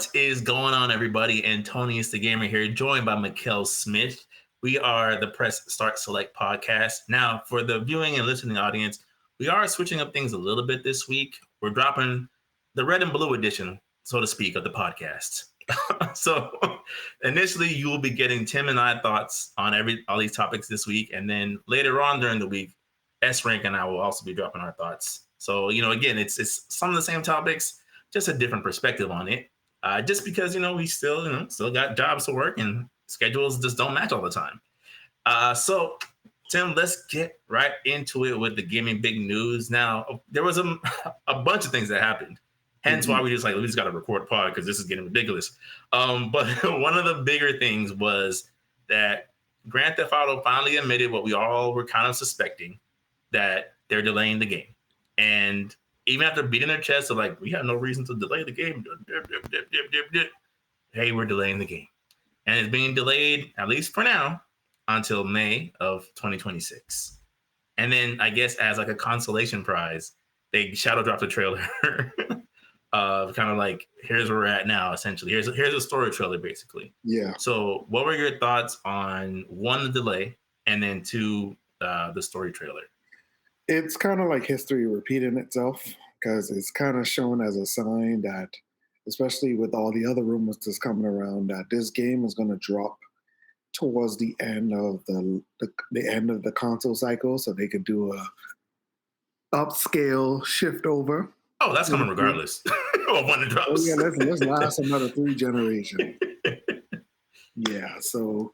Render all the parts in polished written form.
What is going on, everybody? And Tony is the gamer here, joined by Mikkel Smith. We are the Press Start Select podcast. Now, for the viewing and listening audience, we are switching up things a little bit this week. We're dropping the red and blue edition, so to speak, of the podcast. So initially, you will be getting Tim and I thoughts on all these topics this week, and then later on during the week, S Rank and I will also be dropping our thoughts. So again, it's some of the same topics, just a different perspective on it. Just because we still got jobs to work and schedules just don't match all the time. So Tim, let's get right into it with the gaming big news. Now, there was a bunch of things that happened. Hence why we just got to record a pod because this is getting ridiculous. But one of the bigger things was that Grand Theft Auto finally admitted what we all were kind of suspecting, that they're delaying the game. And even after beating their chest of we have no reason to delay the game. Hey, we're delaying the game. And it's being delayed, at least for now, until May of 2026. And then I guess as a consolation prize, they shadow dropped the trailer of kind of here's where we're at now, essentially. Here's a story trailer, basically. Yeah. So what were your thoughts on, one, the delay, and then two, the story trailer? It's kind of like history repeating itself, because it's kind of shown as a sign that, especially with all the other rumors that's coming around, that this game is going to drop towards the end of the end of the console cycle, so they could do a upscale shift over. Oh, that's coming regardless of when it drops. Oh yeah, let's last another 3 generations. Yeah, so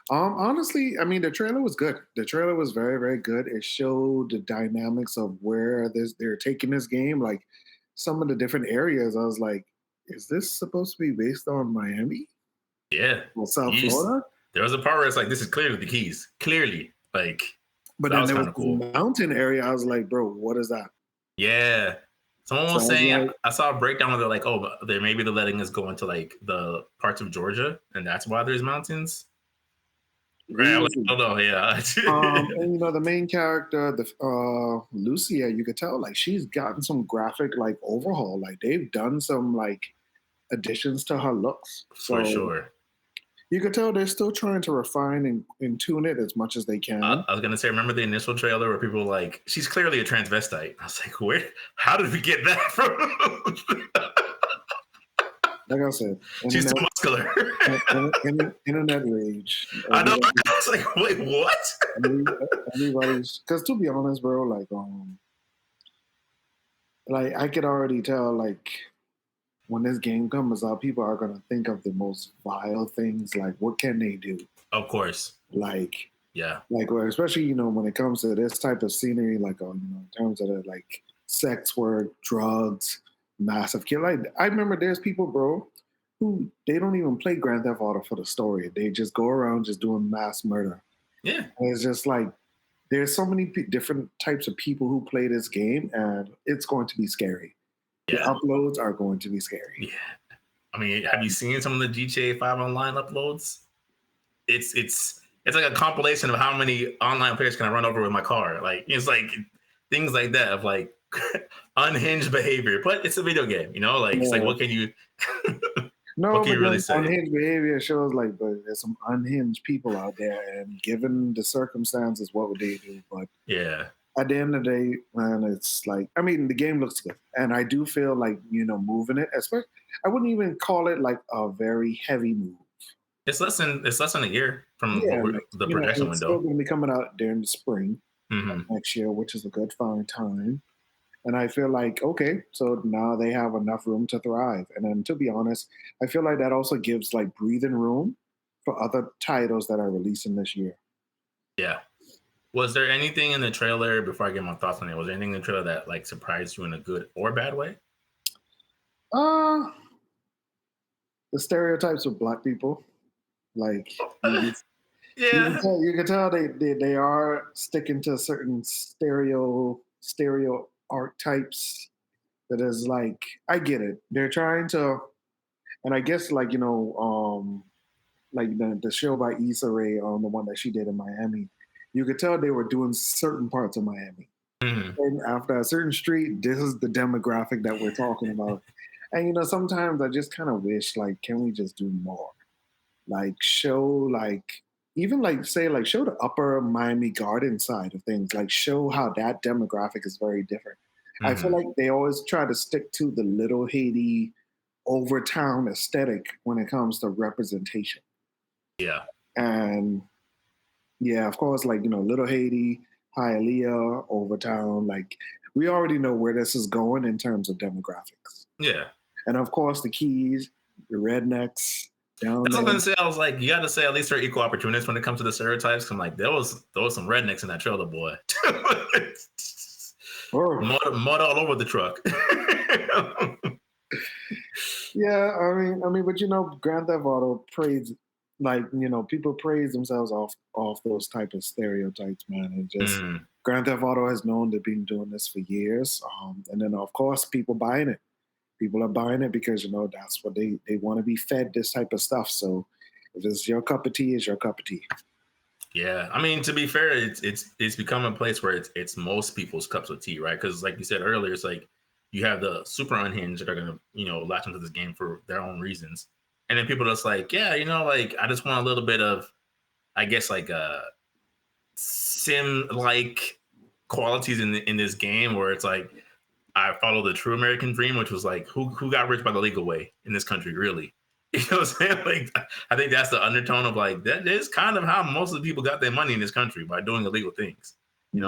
honestly, I mean, the trailer was good. The trailer was very, very good. It showed the dynamics of where they're taking this game. Like some of the different areas, I was like, is this supposed to be based on Miami? Yeah. Or South Florida? There was a part where it's this is clearly the Keys. Clearly. But so then there was cool. Mountain area. I was like, bro, what is that? Yeah. Someone was saying, I saw a breakdown where they're maybe they're letting us go into the parts of Georgia, and that's why there's mountains. Right, I don't know. Yeah. And the main character, Lucia, you could tell she's gotten some graphic overhaul. They've done some additions to her looks. For sure. You could tell they're still trying to refine and tune it as much as they can. I was gonna say, remember the initial trailer where people were like, "She's clearly a transvestite." I was like, how did we get that from? Like I said, she's too muscular. Internet rage. I know. I was like, wait, what? Everybody's, because to be honest, bro, I could already tell, when this game comes out, people are gonna think of the most vile things. What can they do? Of course. Yeah. Especially when it comes to this type of scenery, in terms of sex work, drugs, massive kill. I remember there's people, bro, who they don't even play Grand Theft Auto for the story. They just go around just doing mass murder. Yeah. And it's just there's so many different types of people who play this game, and it's going to be scary. Yeah. The uploads are going to be scary. Yeah. I mean, have you seen some of the GTA 5 online uploads? It's like a compilation of how many online players can I run over with my car. It's things like that of unhinged behavior, but it's a video game, It's what can you no, what can you really say? Unhinged behavior shows but there's some unhinged people out there, and given the circumstances, what would they do? But yeah, at the end of the day, man, it's the game looks good, and I do feel moving it. Especially, I wouldn't even call it a very heavy move. It's less than a year from the projection window. It's still going to be coming out during the spring next year, which is a good fine time. And I feel okay, so now they have enough room to thrive. And then, to be honest, I feel that also gives breathing room for other titles that are releasing this year. Yeah. Was there anything in the trailer, before I get my thoughts on it, was there anything in the trailer that surprised you in a good or bad way? The stereotypes of Black people. Yeah. You can tell they are sticking to certain stereo archetypes that is I get it. They're trying to, and I guess the show by Issa Rae on the one that she did in Miami, you could tell they were doing certain parts of Miami. And after a certain street, this is the demographic that we're talking about. And sometimes I just kind of wish, like, can we just do more? Like, show, like, even like say, like, show the upper Miami Garden side of things. Like, show how that demographic is very different. I feel Hmm. like they always try to stick to the little Haiti overtown aesthetic when it comes to representation. Yeah. And yeah, of course, like, Little Haiti, Hialeah, Overtown, like, we already know where this is going in terms of demographics. Yeah. And of course, the Keys, the rednecks down That's what there. I'm gonna say. I was like, you got to say at least they're equal opportunists when it comes to the stereotypes. 'Cause I'm like, there was some rednecks in that trailer, boy. Oh, mud all over the truck. yeah, I mean, but Grand Theft Auto praise, like, people praise themselves off those type of stereotypes, man. And just Mm, Grand Theft Auto has known they've been doing this for years, and then of course people buying it. People are buying it because that's what they want to be fed, this type of stuff. So if it's your cup of tea, it's your cup of tea. yeah, I mean, to be fair, it's become a place where it's most people's cups of tea, right? Because like you said earlier, it's like you have the super unhinged that are gonna latch into this game for their own reasons, and then people that's like, yeah, like I just want a little bit of, I guess, like sim like qualities in this game where it's like I follow the true American dream, which was like who got rich by the legal way in this country, really. You know what I'm saying? Like I think that's the undertone of like that is kind of how most of the people got their money in this country by doing illegal things.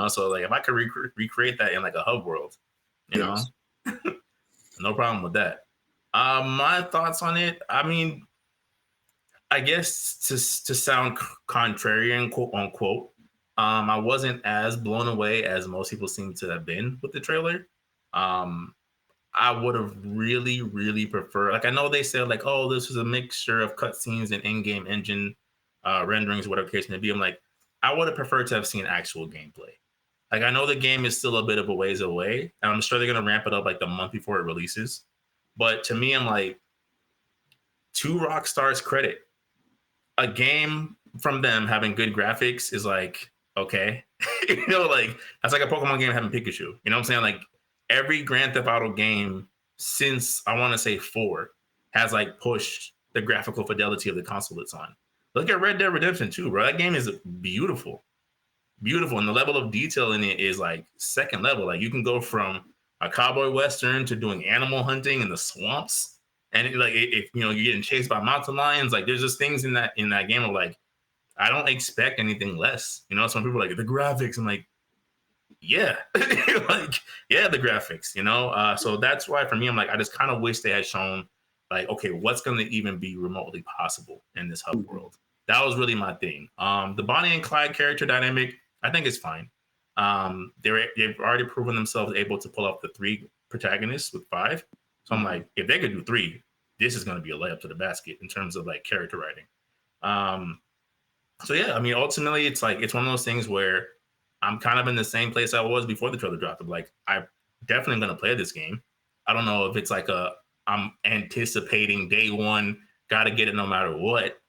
So like if I could recreate that in like a hub world, you know, Yes. no problem with that. My thoughts on it. I mean, I guess to sound contrarian, quote unquote, I wasn't as blown away as most people seem to have been with the trailer. Um, I would have really, really preferred. Like I know they said like, oh, this was a mixture of cutscenes and in-game engine renderings, whatever case may be. I'm like, I would have preferred to have seen actual gameplay. Like I know the game is still a bit of a ways away, and I'm sure they're gonna ramp it up like the month before it releases. But to me, I'm like, to Rockstar's credit, a game from them having good graphics is like okay, like that's like a Pokemon game having Pikachu. You know what I'm saying? Like every Grand Theft Auto game since I want to say 4 has like pushed the graphical fidelity of the console it's on. Look at Red Dead Redemption 2, bro. That game is beautiful, beautiful, and the level of detail in it is like second level. Like you can go from a cowboy western to doing animal hunting in the swamps, and if you're getting chased by mountain lions, like there's just things in that game of like I don't expect anything less. Some people are like the graphics. I'm like, yeah, like yeah, the graphics. So that's why for me, I'm like, I just kind of wish they had shown like, okay, what's going to even be remotely possible in this hub Mhm. world. That was really my thing. The Bonnie and Clyde character dynamic, I think it's fine. They've already proven themselves able to pull off the 3 protagonists with 5. So I'm Mhm. like, if they could do 3, this is going to be a layup to the basket in terms of like character writing. Um, so yeah, I mean, ultimately, it's like it's one of those things where I'm kind of in the same place I was before the trailer dropped. I'm like, I'm definitely gonna play this game. I don't know if it's like I'm anticipating day one, gotta get it no matter what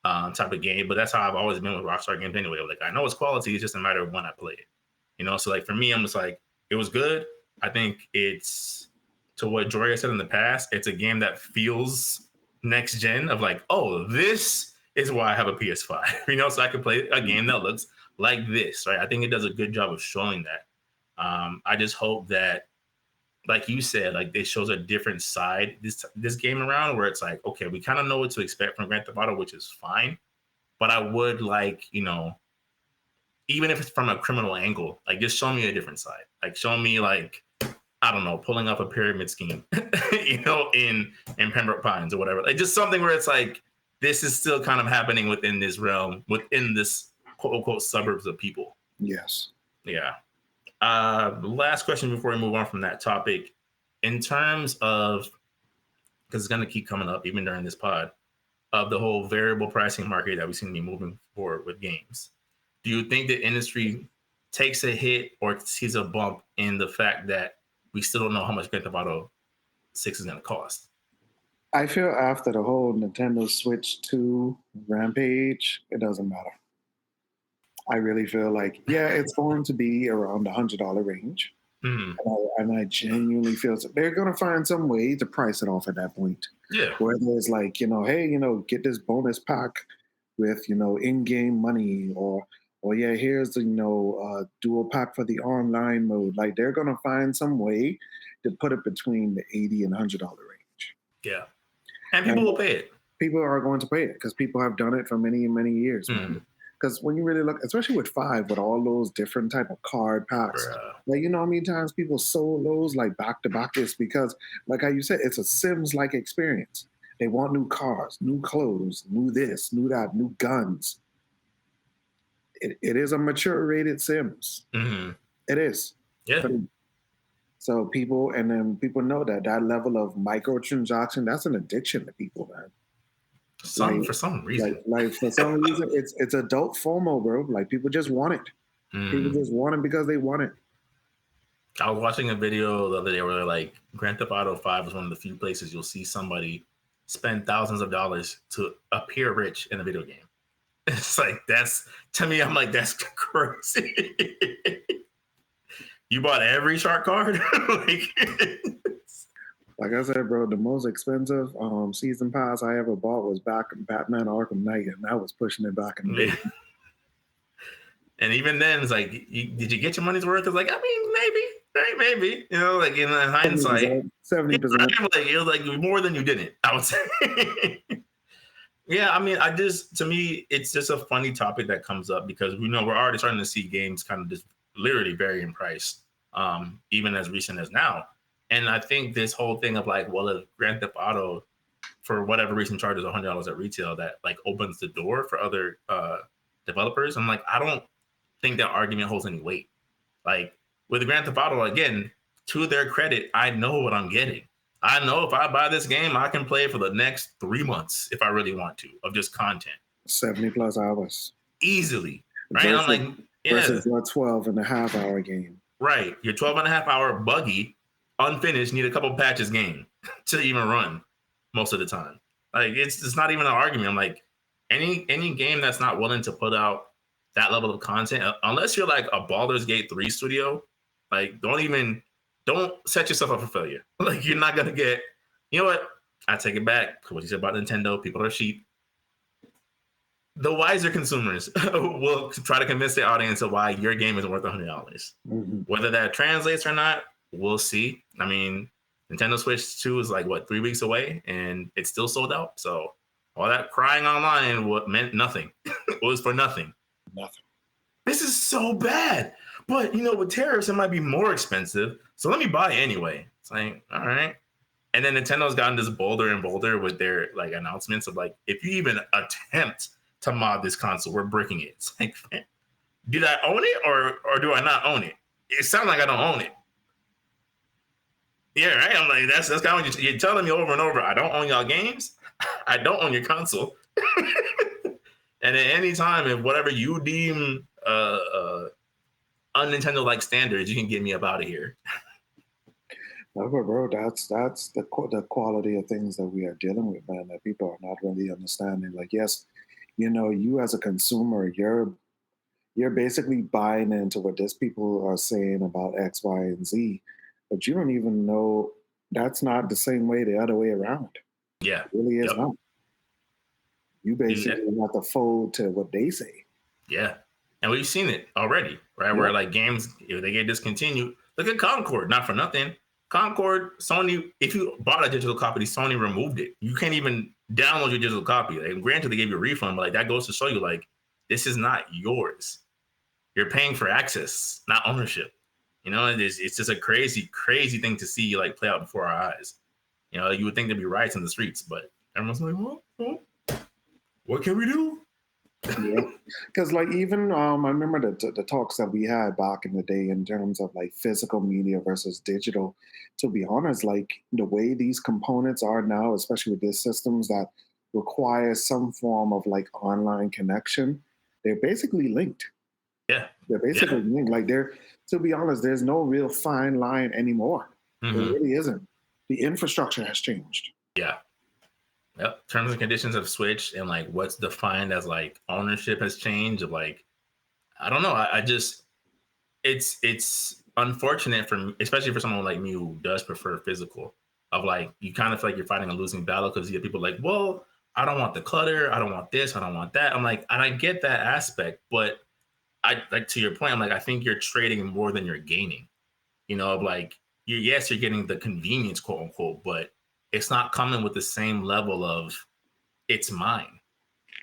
type of game, but that's how I've always been with Rockstar games anyway. Like I know it's quality, it's just a matter of when I play it. So like for me, I'm just like, it was good. I think it's to what Joria said in the past, it's a game that feels next gen of like, oh, this is why I have a PS5, so I can play a game that looks like this, right? I think it does a good job of showing that. I just hope that, like you said, like it shows a different side this game around where it's like, okay, we kind of know what to expect from Grand Theft Auto, which is fine. But I would like, even if it's from a criminal angle, like just show me a different side. Like show me like, I don't know, pulling up a pyramid scheme, in Pembroke Pines or whatever. Like just something where it's like this is still kind of happening within this realm, within this quote unquote suburbs of people. Yes. Yeah. Last question before we move on from that topic. In terms of, because it's going to keep coming up even during this pod, of the whole variable pricing market that we seem to be moving forward with games. Do you think the industry takes a hit or sees a bump in the fact that we still don't know how much Grand Theft Auto 6 is going to cost? I feel after the whole Nintendo Switch 2 Rampage, it doesn't matter. I really feel like, yeah, it's going to be around the $100 range. Mhm. And I genuinely feel they're going to find some way to price it off at that point. Yeah. Whether it's like, hey, get this bonus pack with, in-game money, or yeah, here's the, dual pack for the online mode. Like they're going to find some way to put it between the $80 and $100 range. Yeah. And people And will pay it. people are going to pay it because people have done it for many, many years, man. Because when you really look, especially with 5, with all those different type of card packs, Bruh. like how many times people sold those like back to back is because, like how you said, it's a Sims like experience. They want new cars, new clothes, new this, new that, new guns. It is a mature rated Sims. Mhm. It is. Yeah. So people know that level of microtransaction, that's an addiction to people, man. For some reason. Like for some reason, it's adult FOMO, bro. Like people just want it. People just want it because they want it. I was watching a video the other day where they're like, Grand Theft Auto 5 is one of the few places you'll see somebody spend thousands of dollars to appear rich in a video game. It's like, to me, I'm like, that's crazy. You bought every shark card? Like I said, bro, the most expensive season pass I ever bought was back in Batman Arkham Knight, and I was pushing it back in the day. And even then, it's like, did you get your money's worth? It's like, I mean, maybe, like in hindsight, 70%. It was like more than you didn't, I would say. Yeah, I mean, to me, it's just a funny topic that comes up because we're already starting to see games kind of just literally vary in price, even as recent as now. And I think this whole thing of like, well, if Grand Theft Auto, for whatever reason, charges $100 at retail, that like opens the door for other developers. I'm like, I don't think that argument holds any weight. Like with Grand Theft Auto, again, to their credit, I know what I'm getting. I know if I buy this game, I can play it for the next 3 months if I really want to, of just content. 70 plus hours. Easily. Right? Versus, I'm like, versus a 12 and a half hour game. Right. Your 12 and a half hour buggy, unfinished, need a couple patches game to even run most of the time. Like it's not even an argument. I'm like, any game that's not willing to put out that level of content, unless you're like a Baldur's Gate 3 studio, like don't set yourself up for failure. Like you're not gonna get, you know what? I take it back. What you said about Nintendo, people are sheep. The wiser consumers will try to convince the audience of why your game is worth $100. Mm-hmm. Whether that translates or not, we'll see. I mean, Nintendo Switch 2 is like 3 weeks away, and it's still sold out. So all that crying online meant nothing. It was for nothing. Nothing. This is so bad. But, with tariffs, it might be more expensive. So let me buy it anyway. It's like, all right. And then Nintendo's gotten this bolder and bolder with their like announcements of like, if you even attempt to mod this console, we're breaking it. It's like, did I own it or do I not own it? It sounds like I don't own it. Yeah, right. I'm like, that's kind of what you're telling me over and over. I don't own y'all games. I don't own your console. And at any time, if whatever you deem un-Nintendo like standards, you can get me up out of here. No, but bro, that's the quality of things that we are dealing with, man. That people are not really understanding. Like, yes, you as a consumer, you're basically buying into what these people are saying about X, Y, and Z, but you don't even know that's not the same way the other way around. Yeah, it really is not. You basically have to fold to what they say. Yeah, and we've seen it already, right? Where like games, if they get discontinued, look at Concord. Not for nothing, Concord, Sony. If you bought a digital copy, Sony removed it. You can't even download your digital copy. And granted, they gave you a refund, but like that goes to show you, like, this is not yours. You're paying for access, not ownership. It's just a crazy, crazy thing to see like play out before our eyes. You would think there'd be riots in the streets, but everyone's like, well, what can we do? Yeah, because like even I remember the talks that we had back in the day in terms of like physical media versus digital. To be honest, like the way these components are now, especially with these systems that require some form of like online connection, they're basically linked. Yeah, they're basically linked. Like to be honest, there's no real fine line anymore. Mm-hmm. There really isn't. The infrastructure has changed. Yeah. Yep. Terms and conditions have switched, and like what's defined as like ownership has changed. Of like, I don't know. It's it's unfortunate for, especially for someone like me who does prefer physical. Of like, you kind of feel like you're fighting a losing battle because you get people like, well, I don't want the clutter, I don't want this, I don't want that. I'm like, and I get that aspect, but I like, to your point, I'm like, I think you're trading more than you're gaining. You know, like, yes, you're getting the convenience, quote unquote, but it's not coming with the same level of it's mine.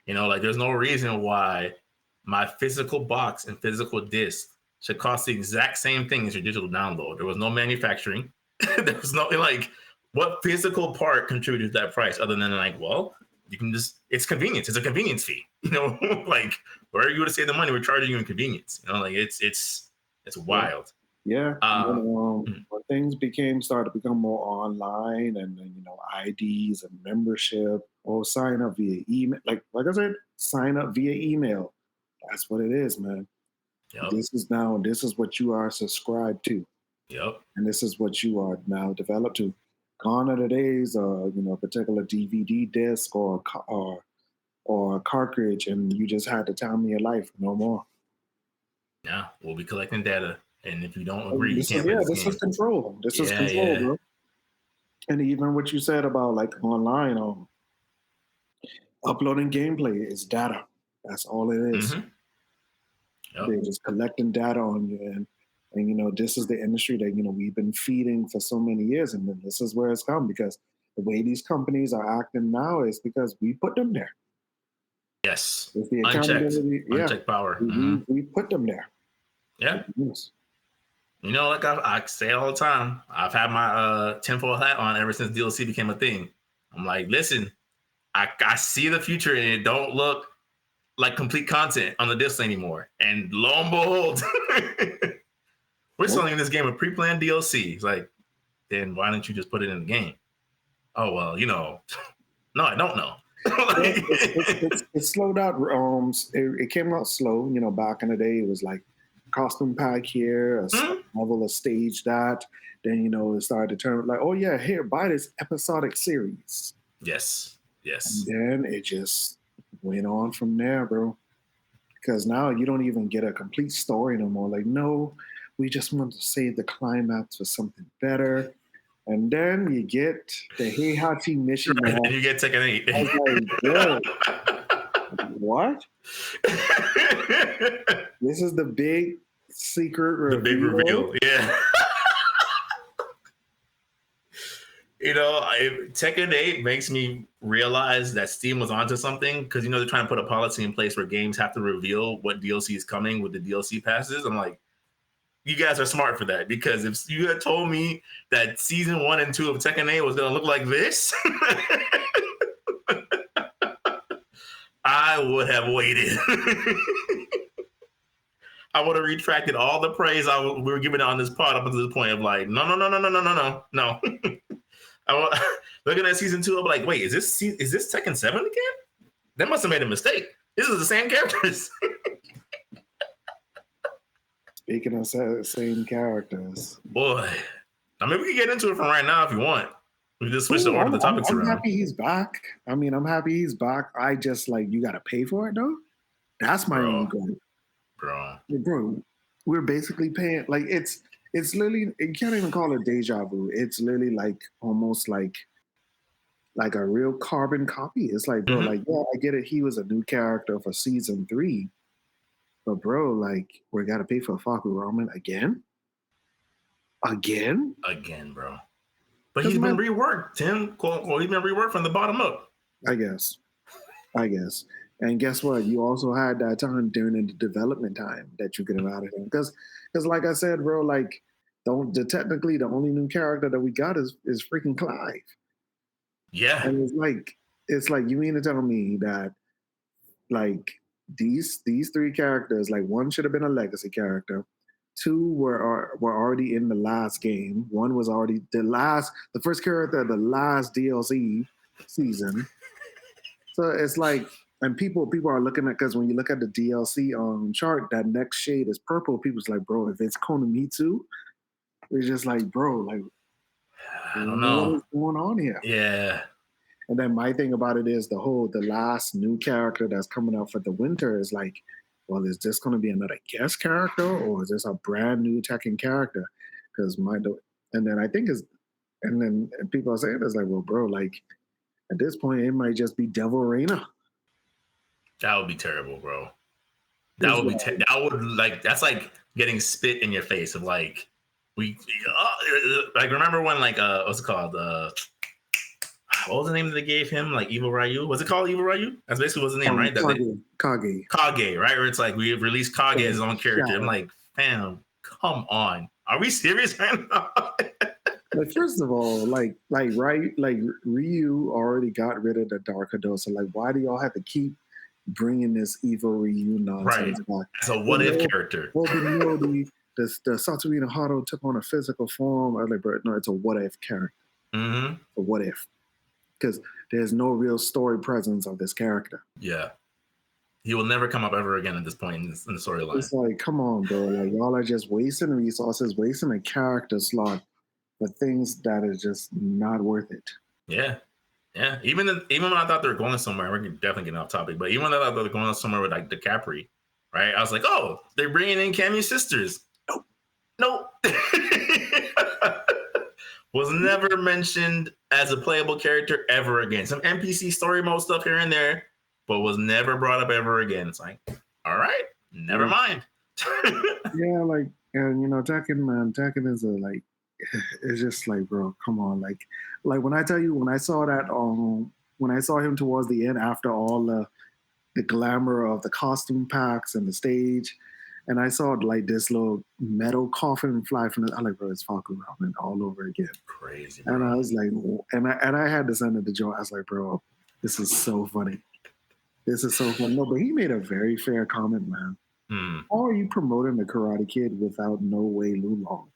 You know, like, there's no reason why my physical box and physical disc should cost the exact same thing as your digital download. There was no manufacturing. There was no, like, what physical part contributed to that price other than like, well, you can just, it's convenience. It's a convenience fee. You know, like, where are you going to save the money? We're charging you in convenience. You know, like, it's wild. Yeah. Mm. When things started to become more online, and then, IDs and membership, or sign up via email. Like I said, sign up via email. That's what it is, man. Yep. This is what you are subscribed to. Yep. And this is what you are now developed to. Gone are the days, a particular DVD disc or a cartridge, and you just had the time of your life. No more. Yeah, we'll be collecting data, and if you don't agree, you can't play this is control. This is control, yeah. bro. And even what you said about like online, uploading gameplay is data. That's all it is. Mm-hmm. Yep. They're just collecting data on you, and this is the industry that we've been feeding for so many years, and then this is where it's come, because the way these companies are acting now is because we put them there. Yes. With the accountability, unchecked power. We put them there. Yeah. Yes. You know, like I say all the time, I've had my tinfoil hat on ever since DLC became a thing. I'm like, listen, I see the future, and it don't look like complete content on the disc anymore. And lo and behold, we're selling this game with pre-planned DLC. It's like, then why don't you just put it in the game? Oh, well, no, I don't know. It slowed out. It came out slow. Back in the day, it was like costume pack here, a level, a stage that. Then it started to turn like, oh yeah, here, buy this episodic series. Yes. And then it just went on from there, bro. Because now you don't even get a complete story no more. Like, no, we just want to save the climax for something better. And then you get the Heihachi mission. Right, and you get Tekken 8. I was like, what? This is the big secret reveal. The big reveal, yeah. Tekken 8 makes me realize that Steam was onto something, because they're trying to put a policy in place where games have to reveal what DLC is coming with the DLC passes. I'm like, you guys are smart for that, because if you had told me that season 1 and 2 of Tekken 8 was going to look like this, I would have waited. I would have retracted all the praise we were giving on this pod up until this point of like, no. Looking at season 2, I'm like, wait, is this Tekken 7 again? They must have made a mistake. This is the same characters. Speaking of same characters, boy, I mean, we can get into it from right now if you want. We just switch the order of the topics around. I'm happy he's back. I'm happy he's back. I just like, you got to pay for it though. That's my only goal, bro. We're basically paying, like, it's literally, you can't even call it deja vu. It's literally like almost like a real carbon copy. It's like, bro, like, yeah, I get it. He was a new character for season 3. But bro, like, we got to pay for Faku Ramen again? Again, bro. But he's been reworked, Tim. Well, he's been reworked from the bottom up. I guess. And guess what? You also had that time during the development time that you could have added him. Because like I said, bro, like, technically the only new character that we got is freaking Clive. Yeah. And it's like you mean to tell me that, like, these 3 characters, like, 1 should have been a legacy character, 2 were already in the last game, 1 was already the first character of the last DLC season. So it's like, and people are looking at, because when you look at the DLC chart, that next shade is purple. People's like, bro, if it's Konomitsu, it's just like, bro, like, I don't know what is going on here. Yeah. And then my thing about it is the last new character that's coming out for the winter is like, well, is this going to be another guest character or is this a brand new Tekken character? Because and then I think is, and then people are saying it's like, well, bro, like at this point, it might just be Devil Reina. That would be terrible, bro. That It's would be like, that would like that's like getting spit in your face of like like remember when like what's it called what was the name that they gave him, like Evil Ryu? Was it called Evil Ryu? That's basically what's the name, right? Kage, right? Where it's like we released Kage as his own character. I'm like, fam, come on, are we serious right now? Like, first of all, like Ryu already got rid of the Dark Hado, so like, why do y'all have to keep bringing this Evil Ryu nonsense back? It's a what if character. Well, the Satoru Hado took on a physical form. I was like, bro, no, it's a what if character. Mm-hmm. A what if? Because there's no real story presence of this character. Yeah. He will never come up ever again at this point in the storyline. It's like, come on, bro. Like, y'all are just wasting resources, wasting a character slot for things that are just not worth it. Yeah. Yeah. Even when I thought they were going somewhere, we're definitely getting off topic, but even when I thought they were going somewhere with like the Capri, right? I was like, oh, they're bringing in Cammy's sisters. Nope. Was never mentioned as a playable character ever again. Some NPC story mode stuff here and there, but was never brought up ever again. It's like, all right, never mind. Yeah, like, and you know, Tekken is like, it's just like, bro, come on, like when I tell you, when I saw him towards the end after all the glamour of the costume packs and the stage, and I saw like this little metal coffin fly from I'm like, bro, it's Falcon Ramen all over again. Crazy, bro. And I was like, and I had to send it to Joe. I was like, bro, this is so funny. This is so funny. No, but he made a very fair comment, man. How are you promoting the Karate Kid without No Way Long?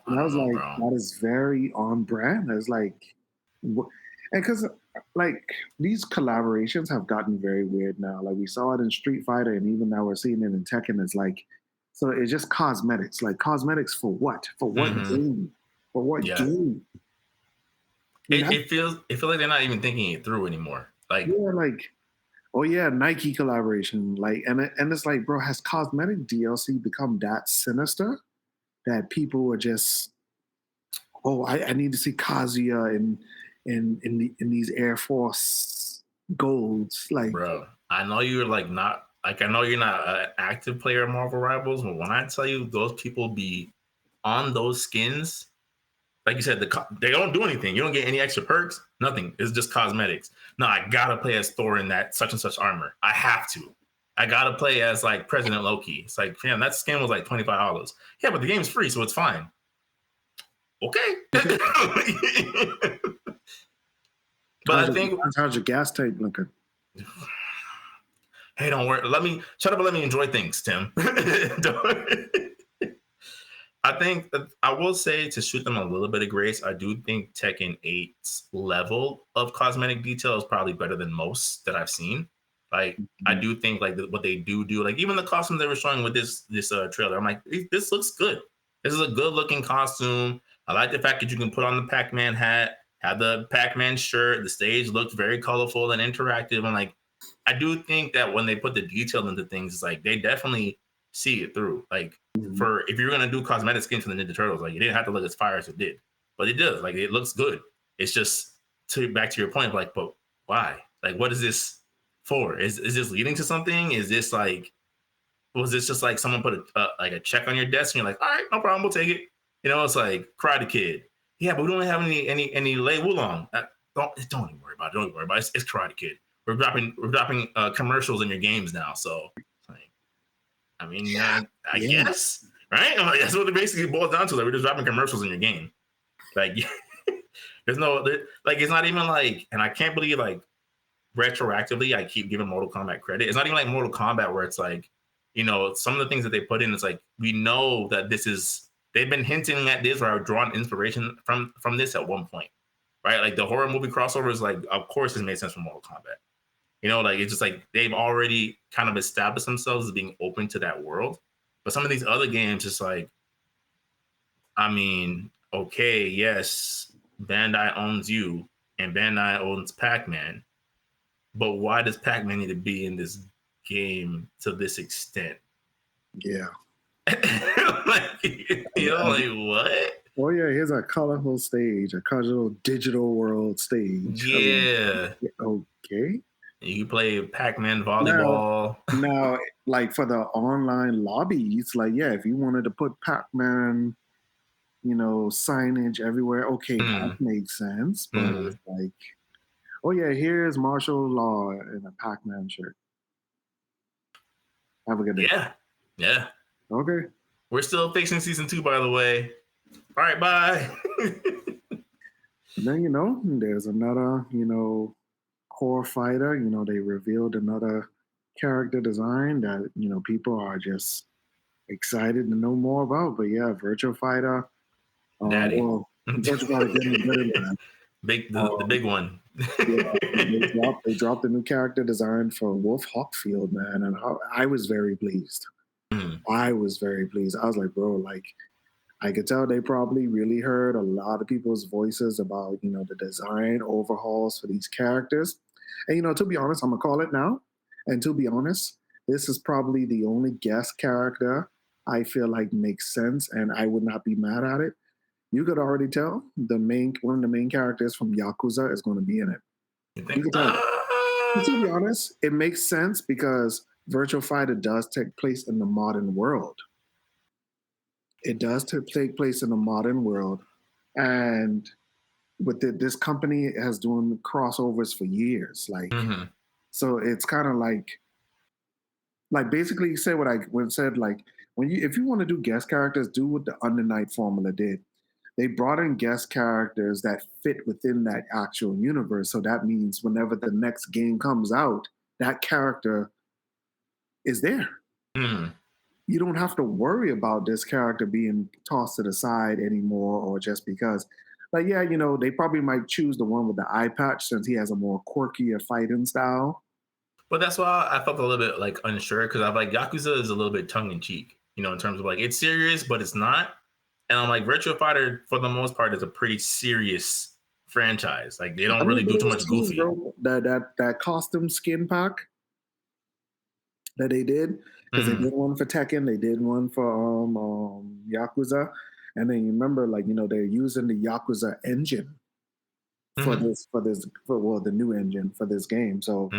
I was know, like, bro. that is very on brand. I was like, and because like these collaborations have gotten very weird now. Like we saw it in Street Fighter, and even now we're seeing it in Tekken. It's like, so it's just cosmetics. Like cosmetics for what? For what game? For what game? It feels like they're not even thinking it through anymore. Like, yeah, like, oh yeah, Nike collaboration. Like, and it's like, bro, has cosmetic DLC become that sinister that people were just, oh, I need to see Kazuya in these Air Force golds. Like, bro, I know you're like not like I know you're not an active player of Marvel Rivals, but when I tell you those people be on those skins, like you said, they don't do anything. You don't get any extra perks, nothing. It's just cosmetics. No, I gotta play as Thor in that such and such armor. I have to. I gotta play as like President Loki. It's like, fam, that skin was like $25. Yeah, but the game's free, so it's fine. Okay. But I think how's your gas tank looking? Hey, don't worry. Shut up and let me enjoy things, Tim. I think I will say, to shoot them a little bit of grace, I do think Tekken 8's level of cosmetic detail is probably better than most that I've seen. Like, I do think like what they do, like even the costumes they were showing with this trailer, I'm like, this looks good. This is a good looking costume. I like the fact that you can put on the Pac-Man hat, have the Pac-Man shirt. The stage looked very colorful and interactive. I'm like, I do think that when they put the detail into things, it's like they definitely see it through. Like, for if you're gonna do cosmetic skins for the Ninja Turtles, like it didn't have to look as fire as it did, but it does. Like, it looks good. It's just back to your point, like, but why? Like, what is this for? Is this leading to something? Is this like, was this just like someone put a check on your desk and you're like, all right, no problem, we'll take it. You know, it's like Karate Kid. Yeah, but we don't have any Lei Wulong. Don't even worry about it. Don't worry about it. It's Karate Kid. We're dropping commercials in your games now. So, like, I mean, I guess, right? Like, that's what it basically boils down to. Like, we're just dropping commercials in your game. Like, there's like, it's not even like, and I can't believe like retroactively I keep giving Mortal Kombat credit. It's not even like Mortal Kombat where it's like, you know, some of the things that they put in, it's like, we know that they've been hinting at this or drawn inspiration from this at one point, right? Like the horror movie crossovers, like, of course it made sense from Mortal Kombat. You know, like, it's just like they've already kind of established themselves as being open to that world. But some of these other games, just like, I mean, okay, yes, Bandai owns you and Bandai owns Pac-Man, but why does Pac-Man need to be in this game to this extent. Yeah. Like, like what? Oh yeah, here's a colorful stage, a colorful digital world stage. Yeah. Like, okay. You play Pac-Man Now, volleyball. now, like for the online lobbies, like yeah, if you wanted to put Pac-Man, signage everywhere, okay, that makes sense. But it's like, oh yeah, here's martial law in a Pac-Man shirt. Have a good day. Yeah. Yeah. Okay. We're still fixing season 2, by the way. All right, bye. And then, there's another, core fighter. They revealed another character design that, people are just excited to know more about. But yeah, Virtua Fighter. Daddy. Well, Virtua Fighter getting better, man. The big one. Yeah, they dropped a new character design for Wolf Hawkfield, man, and I was very pleased. I was very pleased. I was like, bro, like I could tell they probably really heard a lot of people's voices about, the design overhauls for these characters. And, to be honest, I'm going to call it now. And to be honest, this is probably the only guest character I feel like makes sense and I would not be mad at it. You could already tell one of the main characters from Yakuza is going to be in it. You think? You can tell. To be honest, it makes sense because Virtua Fighter does take place in the modern world. It does take place in the modern world, and with this company has doing crossovers for years. Like, so it's kind of like basically say what I said. Like if you want to do guest characters, do what the Under Night formula did. They brought in guest characters that fit within that actual universe. So that means whenever the next game comes out, that character is there. You don't have to worry about this character being tossed to the side anymore or just because. Like, yeah, they probably might choose the one with the eye patch since he has a more quirkier fighting style. But that's why I felt a little bit like unsure because I'm like Yakuza is a little bit tongue in cheek, in terms of like it's serious, but it's not. And I'm like Virtua Fighter for the most part is a pretty serious franchise. Like they don't really do too much goofy. Bro, that costume skin pack that they did because they did one for Tekken, they did one for Yakuza, and then you remember they're using the Yakuza engine for the new engine for this game. So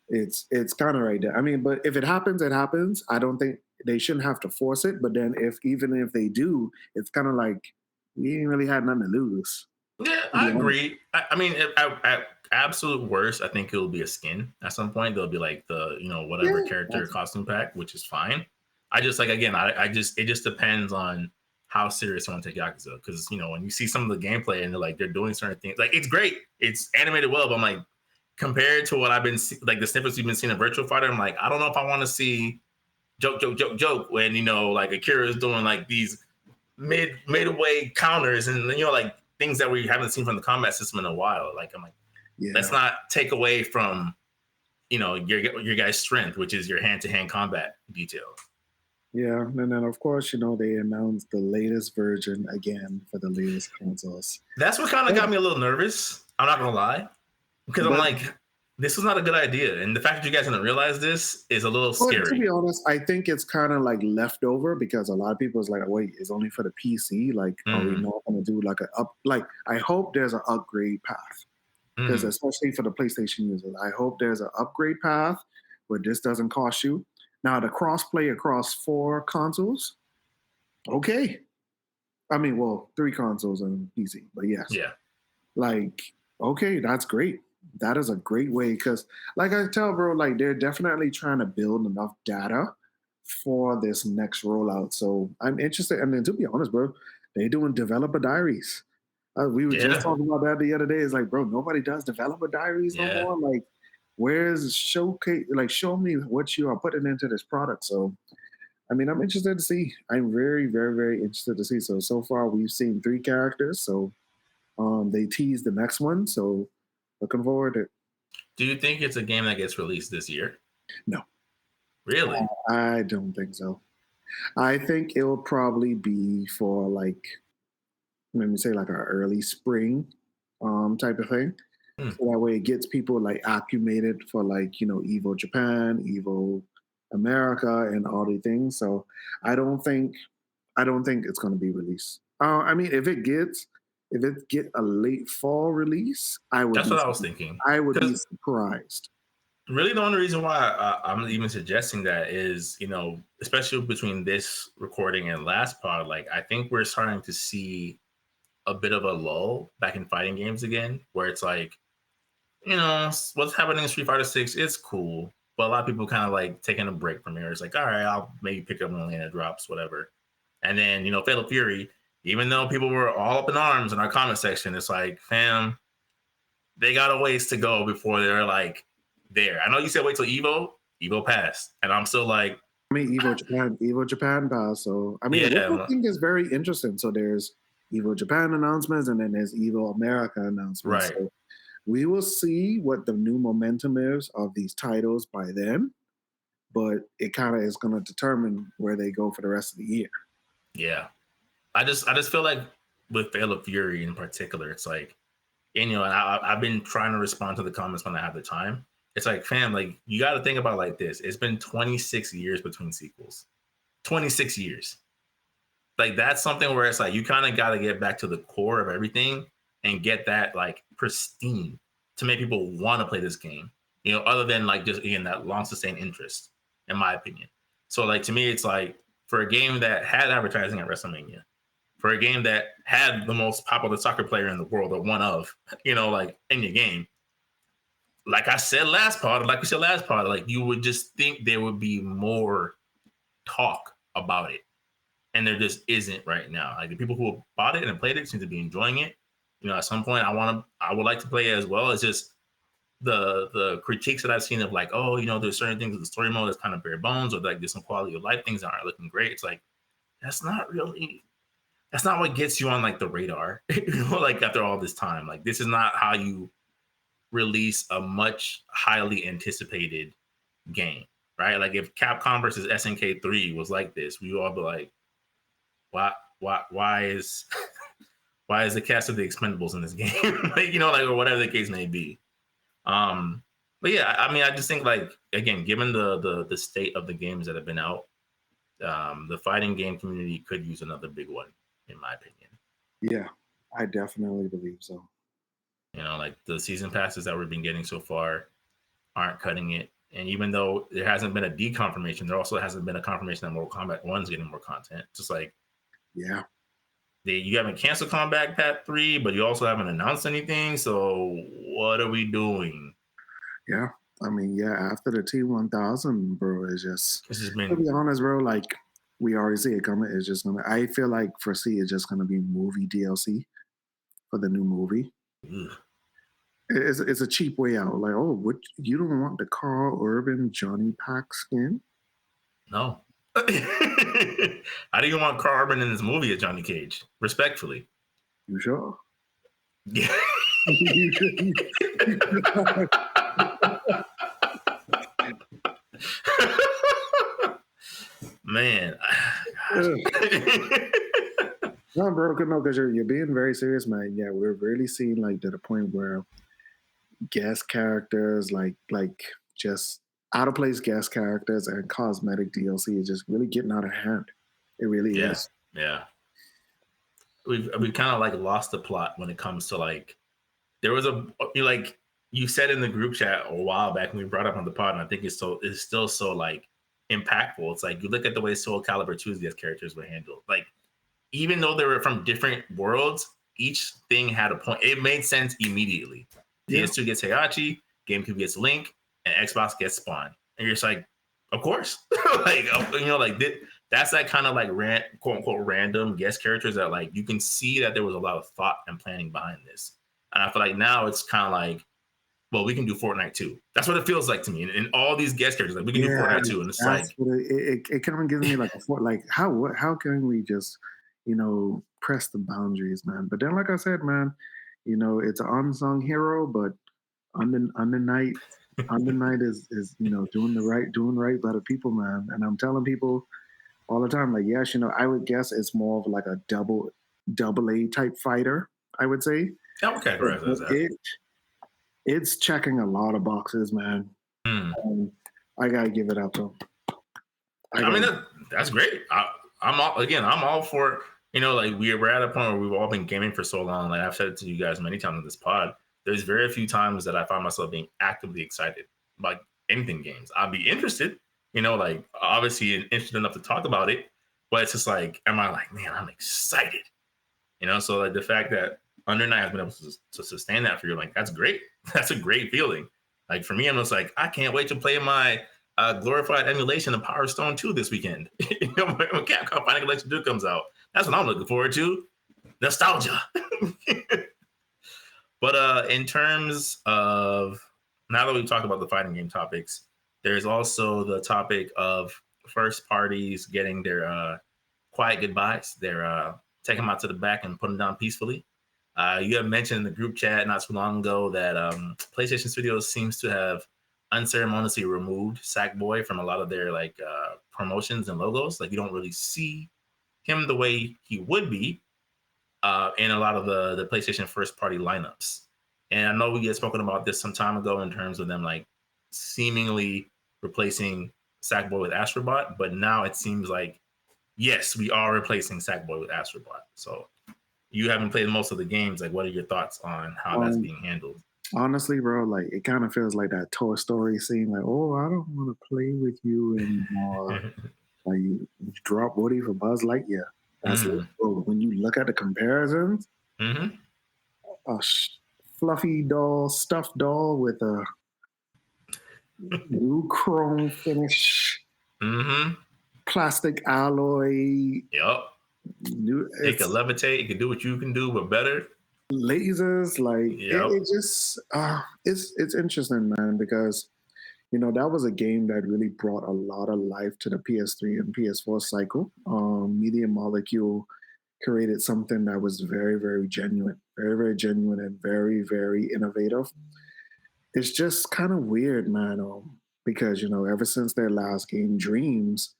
it's kind of right there. I mean, but if it happens, it happens. I don't think they shouldn't have to force it. But then even if they do, it's kind of like we ain't really had nothing to lose. Yeah, I agree. I mean, at absolute worst, I think it'll be a skin at some point. There'll be like the whatever character costume pack, which is fine. I just like again, it just depends on how serious I want to take Yakuza because when you see some of the gameplay and they're doing certain things, like it's great, it's animated well, but I'm like compared to what I've been like the snippets we've been seeing in Virtua Fighter, I'm like I don't know if I want to see joke when like Akira is doing like these midway counters and like things that we haven't seen from the combat system in a while. Like I'm like, let's not take away from your guy's strength, which is your hand-to-hand combat details. Yeah, and then of course they announced the latest version again for the latest consoles. That's what kind of got me a little nervous. I'm not gonna lie, because I'm like, this was not a good idea, and the fact that you guys didn't realize this is a little scary. To be honest, I think it's kind of like leftover because a lot of people is like, wait, it's only for the PC. Like, are we not going to do like I hope there's an upgrade path because especially for the PlayStation users, I hope there's an upgrade path where this doesn't cost you. Now the crossplay across 4 consoles, okay. I mean, well, 3 consoles and PC, but yes, yeah, like okay, that's great. That is a great way because, like I tell, bro, like they're definitely trying to build enough data for this next rollout. So I'm interested. And then to be honest, bro, they're doing developer diaries. We were just talking about that the other day. It's like, bro, nobody does developer diaries no more. Like, where's showcase? Like, show me what you are putting into this product. So, I mean, I'm interested to see. I'm very, very, very interested to see. So far we've seen 3 characters. So, they teased the next one. So. Looking forward to it. Do you think it's a game that gets released this year? No. Really? I don't think so. I think it will probably be for like, let me say like an early spring type of thing. Hmm. So that way it gets people like acclimated for like, Evo Japan, Evo America, and all the things. So I don't think I don't think it's going to be released. I mean, if it get a late fall release, That's what I was thinking. I would be Because surprised. really, the only reason why I'm even suggesting that is, especially between this recording and last pod, like I think we're starting to see a bit of a lull back in fighting games again, where it's like, what's happening in Street Fighter 6, it's cool. But a lot of people kind of like taking a break from here. It's like, all right, I'll maybe pick up when it drops, whatever. And then, Fatal Fury, even though people were all up in arms in our comment section, it's like, fam, they got a ways to go before they're like there. I know you said wait till Evo passed. And I'm still like, I mean, Evo Japan pass. So I mean, which I yeah, think is very interesting. So there's Evo Japan announcements, and then there's Evo America announcements. right. So we will see what the new momentum is of these titles by then, but it kind of is going to determine where they go for the rest of the year. Yeah. I just feel like with Fatal Fury in particular, it's like, and I've been trying to respond to the comments when I have the time. It's like, fam, like you got to think about it like this. It's been 26 years between sequels. 26 years. Like that's something where it's like you kind of got to get back to the core of everything and get that like pristine to make people want to play this game. Other than like just again that long sustained interest, in my opinion. So like to me, it's like for a game that had advertising at WrestleMania, for a game that had the most popular soccer player in the world, or one of, like in your game. Like we said last part, like you would just think there would be more talk about it. And there just isn't right now. Like the people who bought it and played it seem to be enjoying it. At some point I would like to play it as well. It's just the critiques that I've seen of like, oh, there's certain things with the story mode that's kind of bare bones, or like there's some quality of life things that aren't looking great. It's like, that's not what gets you on like the radar, like after all this time. Like this is not how you release a much highly anticipated game, right? Like if Capcom versus SNK 3 was like this, we would all be like, why is why is the cast of the Expendables in this game? Like, or whatever the case may be. But yeah, I mean, I just think like again, given the state of the games that have been out, the fighting game community could use another big one, in my opinion. Yeah, I definitely believe so. Like the season passes that we've been getting so far aren't cutting it. And even though there hasn't been a deconfirmation, there also hasn't been a confirmation that Mortal Kombat 1's getting more content. Just like, yeah, you haven't canceled Combat Pack 3, but you also haven't announced anything. So what are we doing? Yeah. I mean, yeah, after the T1000, bro, it's just, to be honest, bro, like we already see it coming. It's just gonna, I feel like Foresee is just gonna be movie DLC for the new movie. Ugh. It's a cheap way out. Like, oh, what, you don't want the Carl Urban Johnny Pack skin? No. How do you want Carl Urban in this movie as Johnny Cage? Respectfully. You sure? Yeah. Man. No, bro, no, because you're being very serious, man. Yeah, we're really seeing like to the point where guest characters, like just out of place guest characters and cosmetic DLC is just really getting out of hand. It really is. Yeah. We've kind of like lost the plot when it comes to like there was like you said in the group chat a while back when we brought up on the pod, and I think it's still so like impactful. It's like you look at the way Soul Calibur 2's guest characters were handled. Like even though they were from different worlds, each thing had a point. It made sense immediately. PS2 gets Heihachi, GameCube gets Link, and Xbox gets Spawn. And you're just like, of course. Like, that's that kind of like quote unquote random guest characters that like you can see that there was a lot of thought and planning behind this. And I feel like now it's kind of like, well, we can do Fortnite too. That's what it feels like to me. And all these guest characters, like we can do Fortnite too. And it's like it kind of gives me like how can we just press the boundaries, man? But then, like I said, man, it's an unsung hero, but under night is doing right by the people, man. And I'm telling people all the time, like, yes, I would guess it's more of like a double A type fighter, I would say. I would categorize as that. It's checking a lot of boxes, man. Hmm. I gotta give it up to him. I mean, that's great. I'm all for, like we're at a point where we've all been gaming for so long. Like I've said it to you guys many times on this pod. There's very few times that I find myself being actively excited about anything games. I'd be interested, like obviously interested enough to talk about it, but it's just like, am I like, man, I'm excited, So like the fact that Under Night has been able to sustain that for you, like that's great. That's a great feeling. Like for me, I'm just like, I can't wait to play my glorified emulation of Power Stone 2 this weekend. When Capcom Final Collection 2 comes out. That's what I'm looking forward to. Nostalgia. But in terms of, now that we've talked about the fighting game topics, there's also the topic of first parties getting their quiet goodbyes. They're taking them out to the back and putting them down peacefully. You have mentioned in the group chat not too long ago that PlayStation Studios seems to have unceremoniously removed Sackboy from a lot of their promotions and logos. Like you don't really see him the way he would be in a lot of the PlayStation first party lineups. And I know we had spoken about this some time ago in terms of them like seemingly replacing Sackboy with Astrobot, but now it seems like yes, we are replacing Sackboy with Astrobot. So you haven't played most of the games. Like, what are your thoughts on how that's being handled? Honestly, bro, like it kind of feels like that Toy Story scene. Like, oh, I don't want to play with you anymore. Like you drop Woody for Buzz Lightyear. That's it. Bro, when you look at the comparisons, a fluffy doll, stuffed doll with a new chrome finish, plastic alloy. Yep. It can levitate. It can do what you can do, but better. Lasers, like it just it's interesting, man, because that was a game that really brought a lot of life to the PS3 and PS4 cycle. Media Molecule created something that was very, very genuine, and very, very innovative. It's just kind of weird, man, because ever since their last game, Dreams,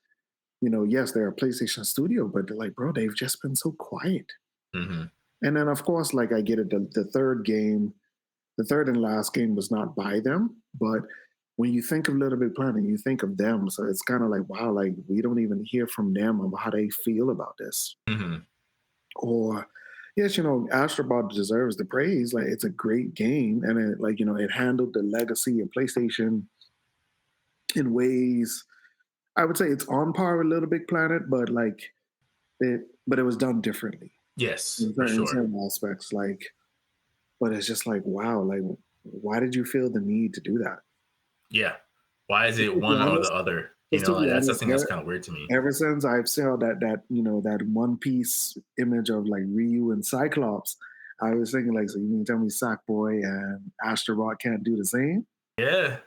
yes, they're a PlayStation studio, but they're like, bro, they've just been so quiet. And then, of course, like I get it, the third game, the third and last game was not by them, but when you think of Little Big Planet, you think of them. So it's kind of like, wow, like we don't even hear from them about how they feel about this. Or, yes, Astrobot deserves the praise. Like it's a great game, and it handled the legacy of PlayStation in ways. I would say it's on par with Little Big Planet, but it was done differently. Yes, in certain aspects, but it's just like, wow, like why did you feel the need to do that? Yeah. Why is it one or the other? That's something that's kind of weird to me. Ever since I've saw that One Piece image of like Ryu and Cyclops, I was thinking like, so you mean tell me Sackboy and Astrobot can't do the same? Yeah.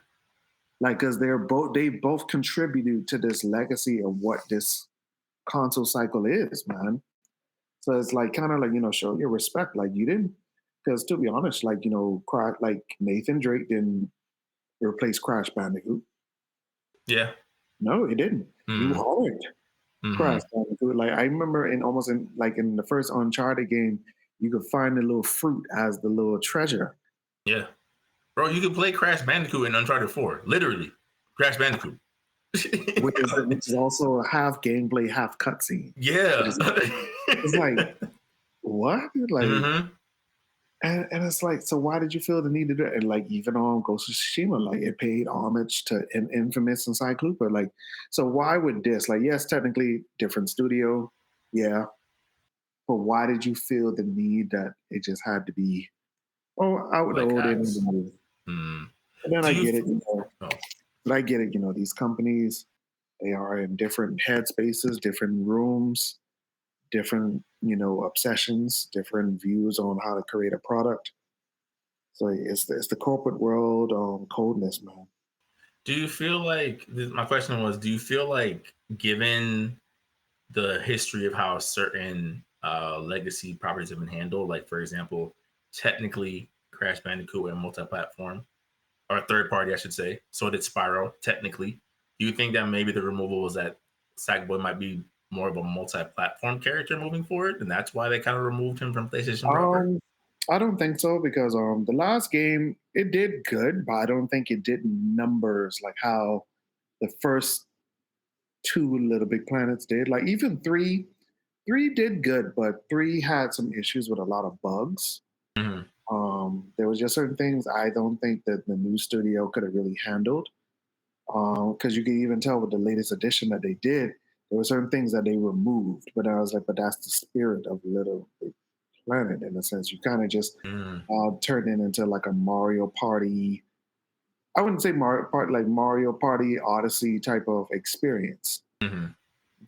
Like, because they both contributed to this legacy of what this console cycle is, man. So it's like kind of like, show your respect. Like you didn't, because to be honest, like, like Nathan Drake didn't replace Crash Bandicoot. Yeah. No, he didn't. You harmed Crash Bandicoot. Like I remember in the first Uncharted game, you could find the little fruit as the little treasure. Yeah. Bro, you could play Crash Bandicoot in Uncharted 4. Literally. Crash Bandicoot. which is also a half gameplay, half cutscene. Yeah. It's like, what? Like, and it's like, so why did you feel the need to do it? And like, even on Ghost of Tsushima, like it paid homage to Infamous and Cyclopa. Like, so why would this? Like, yes, technically different studio, yeah, but why did you feel the need that it just had to be out the old end of the movie? And then I get it, but I get it. These companies, they are in different headspaces, different rooms, different obsessions, different views on how to create a product. So it's the corporate world coldness, man. Do you feel like, my question was, do you feel like given the history of how certain legacy properties have been handled, like for example, technically Crash Bandicoot went multi-platform, or third party, I should say. So did Spyro, technically. Do you think that maybe the removal was that Sackboy might be more of a multi-platform character moving forward, and that's why they kind of removed him from PlayStation proper? I don't think so because the last game it did good, but I don't think it did numbers like how the first two Little Big Planets did. Like even three did good, but three had some issues with a lot of bugs. Mhm. There was just certain things I don't think that the new studio could have really handled. Because you can even tell with the latest edition that they did, there were certain things that they removed. But I was like, but that's the spirit of Little Big Planet in a sense. You kind of just Mm. turned it into like a Mario Party. I wouldn't say Mario Party Odyssey type of experience Mhm.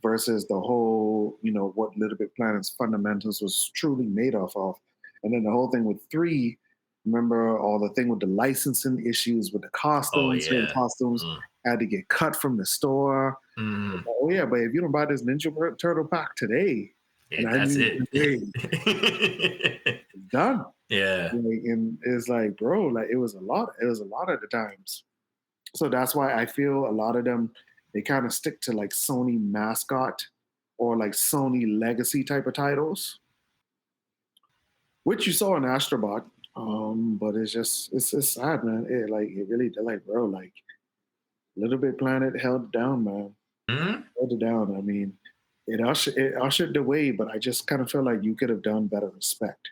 versus the whole, what Little Big Planet's fundamentals was truly made off of. And then the whole thing with three, remember all the thing with the licensing issues with the Oh costumes, certain yeah. costumes Mm. had to get cut from the store. Mhm. Oh yeah, but if you don't buy this Ninja Turtle pack today, and I That's mean it. today, it's done. Yeah. Like, and it's like, bro, like it was a lot. It was a lot of the times. So that's why I feel a lot of them they kind of stick to like Sony mascot or like Sony legacy type of titles, which you saw in Astrobot. But it's sad, man. It really like bro, like Little Big Planet held it down, man. Mhm. Held it down. I mean, it ushered the way, but I just kind of feel like you could have done better respect.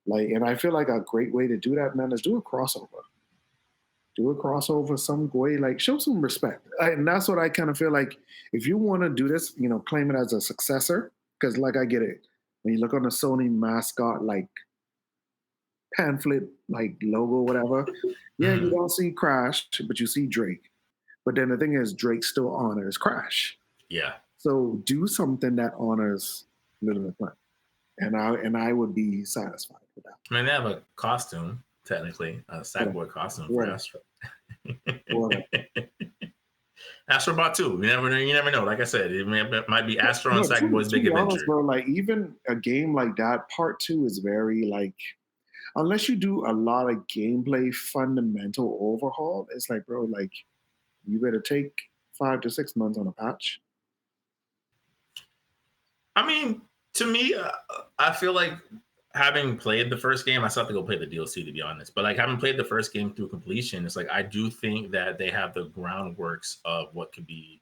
Like, and I feel like a great way to do that, man, is do a crossover. Do a crossover some way, like show some respect. And that's what I kind of feel like. If you want to do this, claim it as a successor, because like I get it. When you look on the Sony mascot, like pamphlet, like logo, whatever, yeah, you Mhm. don't see Crash, but you see Drake. But then the thing is, Drake still honors Crash. Yeah. So do something that honors Little Big Planet, and I would be satisfied with that. I mean, they have a costume, technically, a What Sackboy costume for what Astro. what Astrobot too. You never know. Like I said, it might be Astro and No, Sackboy's to big be honest, adventure. bro, like even a game like that, part two is very like unless you do a lot of gameplay fundamental overhaul, it's like, bro, like you better take 5 to 6 months on a patch. I mean, to me, I feel like having played the first game, I still have to go play the DLC to be honest. But like having played the first game through completion, it's like I do think that they have the groundworks of what could be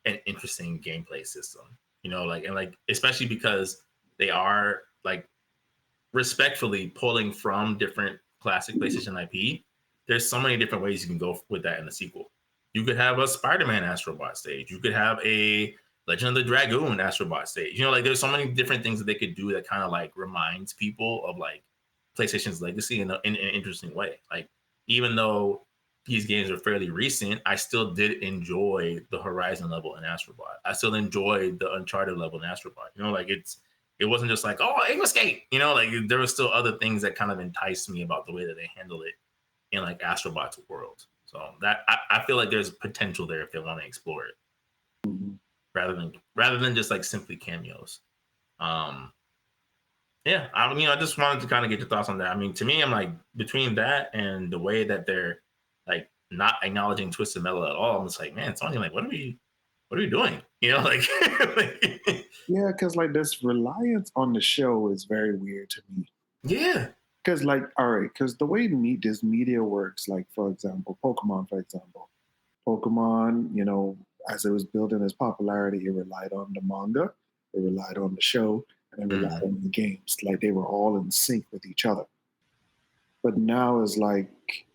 an interesting gameplay system. Like and like especially because they are like respectfully pulling from different classic PlayStation IP. There's so many different ways you can go with that in the sequel. You could have a Spider-Man Astrobot stage. You could have a Legend of the Dragoon Astrobot stage. Like there's so many different things that they could do that kind of like reminds people of like PlayStation's legacy in an interesting way. Like even though these games are fairly recent, I still did enjoy the Horizon level in Astrobot. I still enjoyed the Uncharted level in Astrobot. Like it wasn't just like, oh, aim escape. Like there was still other things that kind of enticed me about the way that they handle it in like Astrobot's world. So that I feel like there's potential there if they want to explore it Mhm. rather than just like simply cameos. Um, yeah, I just wanted to kind of get your thoughts on that. I mean, to me, I'm like between that and the way that they're like not acknowledging Twisted Metal at all. I'm just like, man, it's only like, what are we doing? Like, like Yeah, because like this reliance on the show is very weird to me. yeah. Because like, all right, because the way this media works, like for example, Pokemon, for example, Pokemon, as it was building its popularity, it relied on the manga, it relied on the show, and it relied Mm, on the games. Like they were all in sync with each other. But now it's like,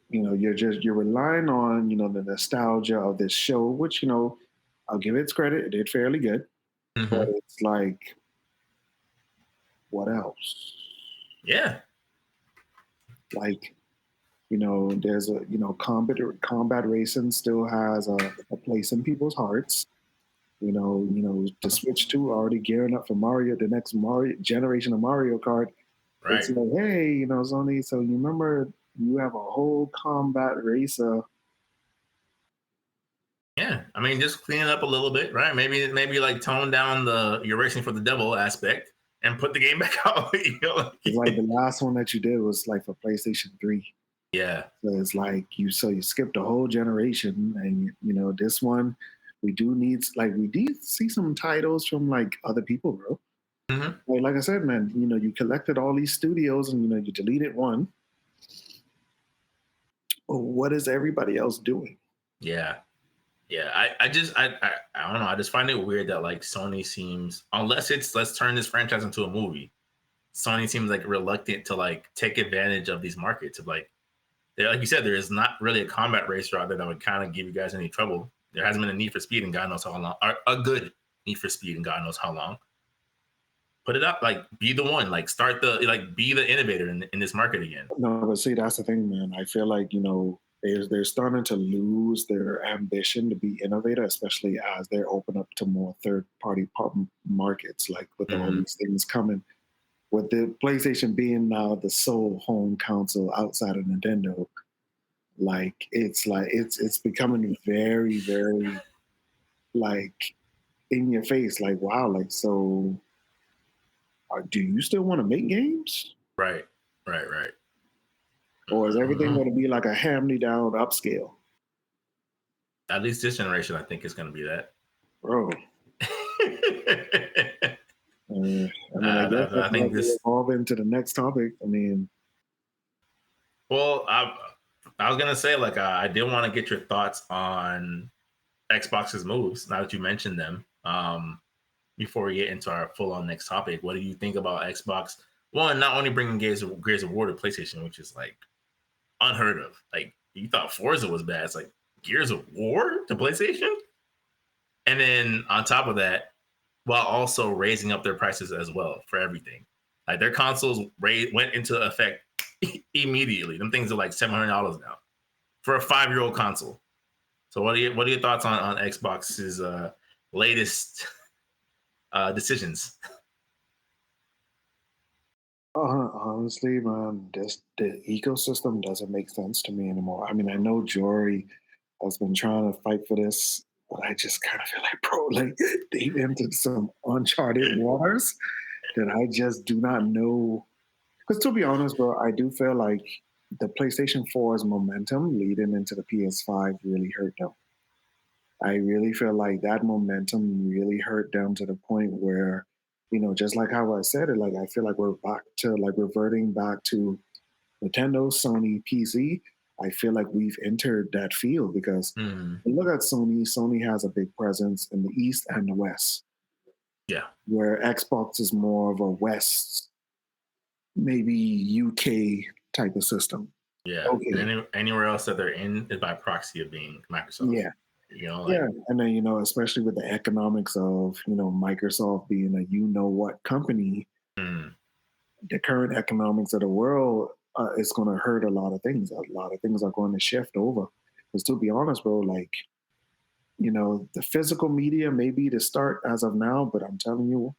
you're relying on, the nostalgia of this show, which, I'll give it its credit, it did fairly good. But hmm. it's like, what else? Yeah. Like, there's a, combat racing still has a place in people's hearts. The Switch 2 already gearing up for Mario, the next Mario generation of Mario Kart. It's Right. like, hey, Sony, so you remember you have a whole combat racer. Yeah. I mean, just clean it up a little bit, right? Maybe like tone down the you're racing for the devil aspect and put the game back out. It's like the last one that you did was like for PlayStation 3. Yeah. So it's like you skipped a whole generation, and this one we do need see some titles from like other people, bro. Like I said, man, you collected all these studios and you deleted one. Well, what is everybody else doing? Yeah. I just I don't know. I just find it weird that like Sony seems, unless it's let's turn this franchise into a movie, Sony seems like reluctant to like take advantage of these markets. Of like, like you said, there is not really a combat racer out there that would kind of give you guys any trouble. There hasn't been a Need for Speed in God knows how long, or a good Need for Speed in God knows how long. Put it up, like be the one, like start the, like be the innovator in this market again. No, but see, that's the thing, man. I feel like they're starting to lose their ambition to be innovator, especially as they're open up to more third-party markets, like with all these things coming. With the PlayStation being now the sole home console outside of Nintendo, it's becoming very, very like in your face. Like, wow, like so. Do you still want to make games? Right. Or is everything going to be like a hand-me-down upscale? At least this generation, I think, is going to be that. Bro. I guess I think this evolve into the next topic. Well, I was gonna say, like, I did want to get your thoughts on Xbox's moves. Now that you mentioned them, before we get into our full-on next topic, what do you think about Xbox? One, not only bringing Gears of War to PlayStation, which is like unheard of. Like, you thought Forza was bad, it's like Gears of War to PlayStation, and then on top of that, while also raising up their prices as well for everything. Like their consoles went into effect immediately. Them things are like $700 now for a 5-year-old console. So what are your thoughts on Xbox's latest decisions? Honestly, man, the ecosystem doesn't make sense to me anymore. I know Jory has been trying to fight for this, but I just kind of feel like, bro, like they've entered some uncharted waters that I just do not know. Because to be honest, bro, I do feel like the PlayStation 4's momentum leading into the PS5 really hurt them. I really feel like that momentum really hurt them to the point where, just like how I said it, like I feel like we're back to like reverting back to Nintendo, Sony, PC. I feel like we've entered that field because look at Sony. Sony has a big presence in the East and the West. Yeah. Where Xbox is more of a West, maybe UK type of system. Yeah. Okay. And anywhere else that they're in is by proxy of being Microsoft. Yeah. And then, especially with the economics of, Microsoft being a what company, the current economics of the world is going to hurt a lot of things. A lot of things are going to shift over. Because to be honest, bro, like, the physical media may be the start as of now, but I'm telling you,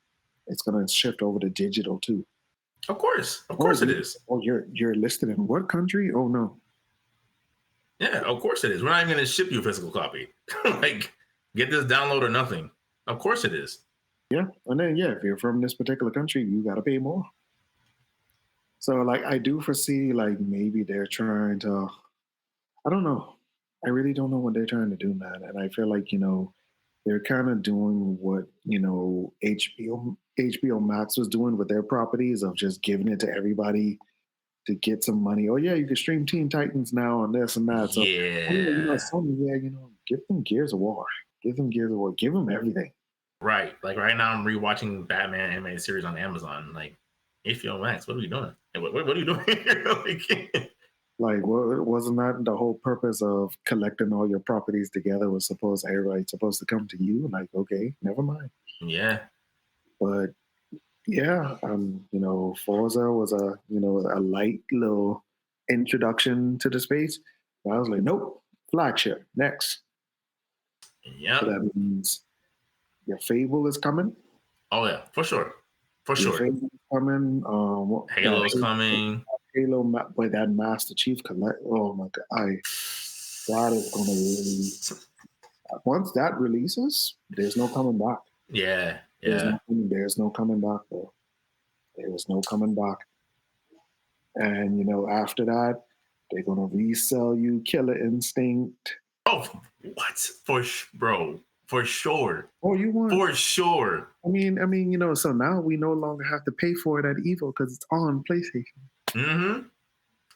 it's going to shift over to digital too. Of course it is. Oh, you're listed in what country? Oh no. Yeah, of course it is. We're not even going to ship you a physical copy. Like, get this download or nothing. Of course it is. Yeah, and then if you're from this particular country, you got to pay more. So, like, I do foresee, like, maybe they're trying to. I don't know. I really don't know what they're trying to do, man. And I feel like they're kind of doing what HBO Max was doing with their properties of just giving it to everybody to get some money. Oh yeah, you can stream Teen Titans now and this and that. So Sony, give them Gears of War. Give them Gears of War. Give them everything. Right. Like right now I'm rewatching Batman animated series on Amazon. Like HBO Max, what are we doing? What are you doing here? Like wasn't that the whole purpose of collecting all your properties together was everybody's supposed to come to you? Like, okay, never mind. Yeah. But yeah, Forza was a light little introduction to the space. But I was like, nope, flagship next. Yeah. So that means your Fable is coming. Oh yeah, for sure. Fable's coming. Halo's coming. Halo, but that Master Chief Collect. Oh my god, that is going to really. Once that releases, there's no coming back. Yeah. There's no coming back, though. There is no coming back. And after that, they're gonna resell you Killer Instinct. Oh, what? For for sure. Oh, you want? For sure. I mean, so now we no longer have to pay for it at Evo because it's on PlayStation. Mm-hmm.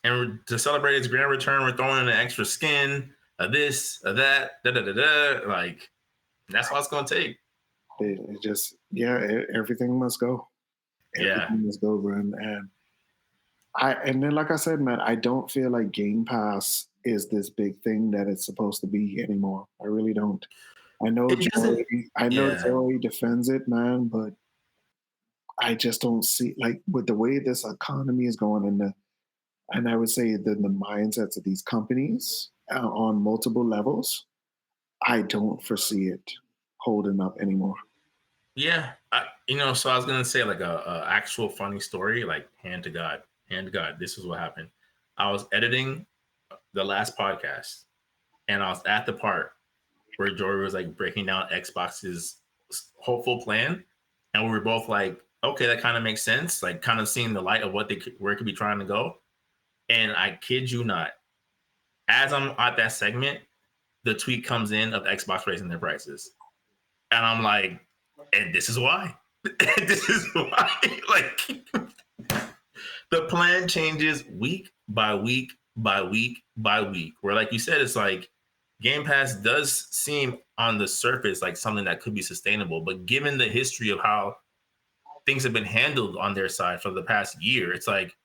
And to celebrate its grand return, we're throwing in an extra skin, a this, a that, da da da da. Like, that's all it's gonna take. It just, everything must go. Everything must go, Ren. And then, like I said, man, I don't feel like Game Pass is this big thing that it's supposed to be anymore. I really don't. I know Joey defends it, man, but I just don't see, like, with the way this economy is going, and I would say the mindsets of these companies on multiple levels, I don't foresee it holding up anymore. Yeah, so I was gonna say like a actual funny story, like hand to God, this is what happened. I was editing the last podcast, and I was at the part where Jory was like breaking down Xbox's hopeful plan, and we were both like, okay, that kind of makes sense, like kind of seeing the light of where it could be trying to go. And I kid you not, as I'm at that segment, the tweet comes in of Xbox raising their prices, and I'm like, and this is why. This is why. Like, the plan changes week by week by week by week. Where, like you said, it's like Game Pass does seem on the surface like something that could be sustainable, but given the history of how things have been handled on their side for the past year, it's like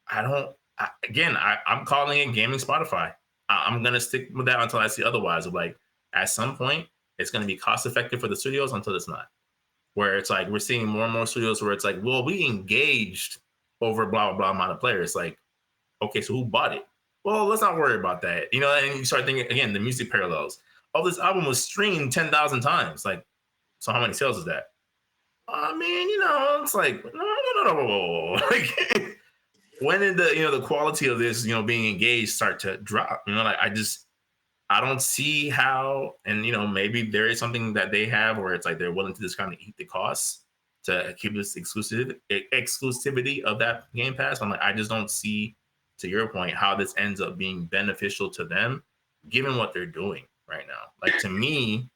I'm calling it gaming Spotify. I'm gonna stick with that until I see otherwise. Like, at some point, it's gonna be cost effective for the studios until it's not. Where it's like we're seeing more and more studios where it's like, well, we engaged over blah blah blah amount of players. Like, okay, so who bought it? Well, let's not worry about that. And you start thinking again, the music parallels. Oh, this album was streamed 10,000 times. Like, so how many sales is that? I mean, it's like no. Like, when did the quality of this being engaged start to drop? Like, I don't see how, and maybe there is something that they have where it's like they're willing to just kind of eat the costs to keep this exclusivity of that Game Pass. I'm like, I just don't see, to your point, how this ends up being beneficial to them, given what they're doing right now. Like, to me,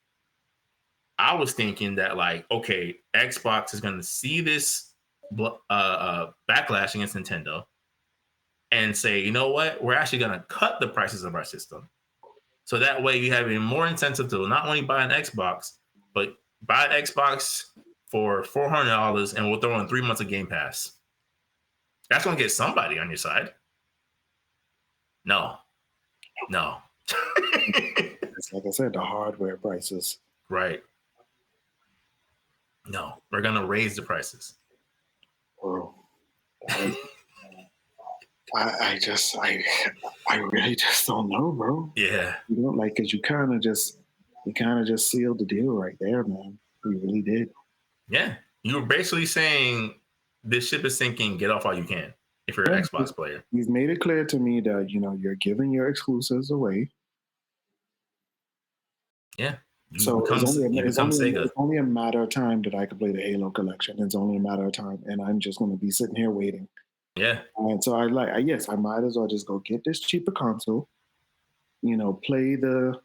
I was thinking that, like, okay, Xbox is going to see this backlash against Nintendo and say, you know what, we're actually going to cut the prices of our system. So that way you have a more incentive to not only buy an Xbox, but buy an Xbox for $400 and we'll throw in 3 months of Game Pass. That's going to get somebody on your side. No. It's like I said, the hardware prices. Right. No, we're going to raise the prices. Bro, I really just don't know, bro. Yeah. Like, cause you kind of just sealed the deal right there, man. You really did. Yeah. You were basically saying this ship is sinking, get off all you can if you're an Xbox player. He's made it clear to me that, you're giving your exclusives away. Yeah. So it's only a matter of time that I can play the Halo collection. It's only a matter of time. And I'm just going to be sitting here waiting. Yeah. And so I might as well just go get this cheaper console, play the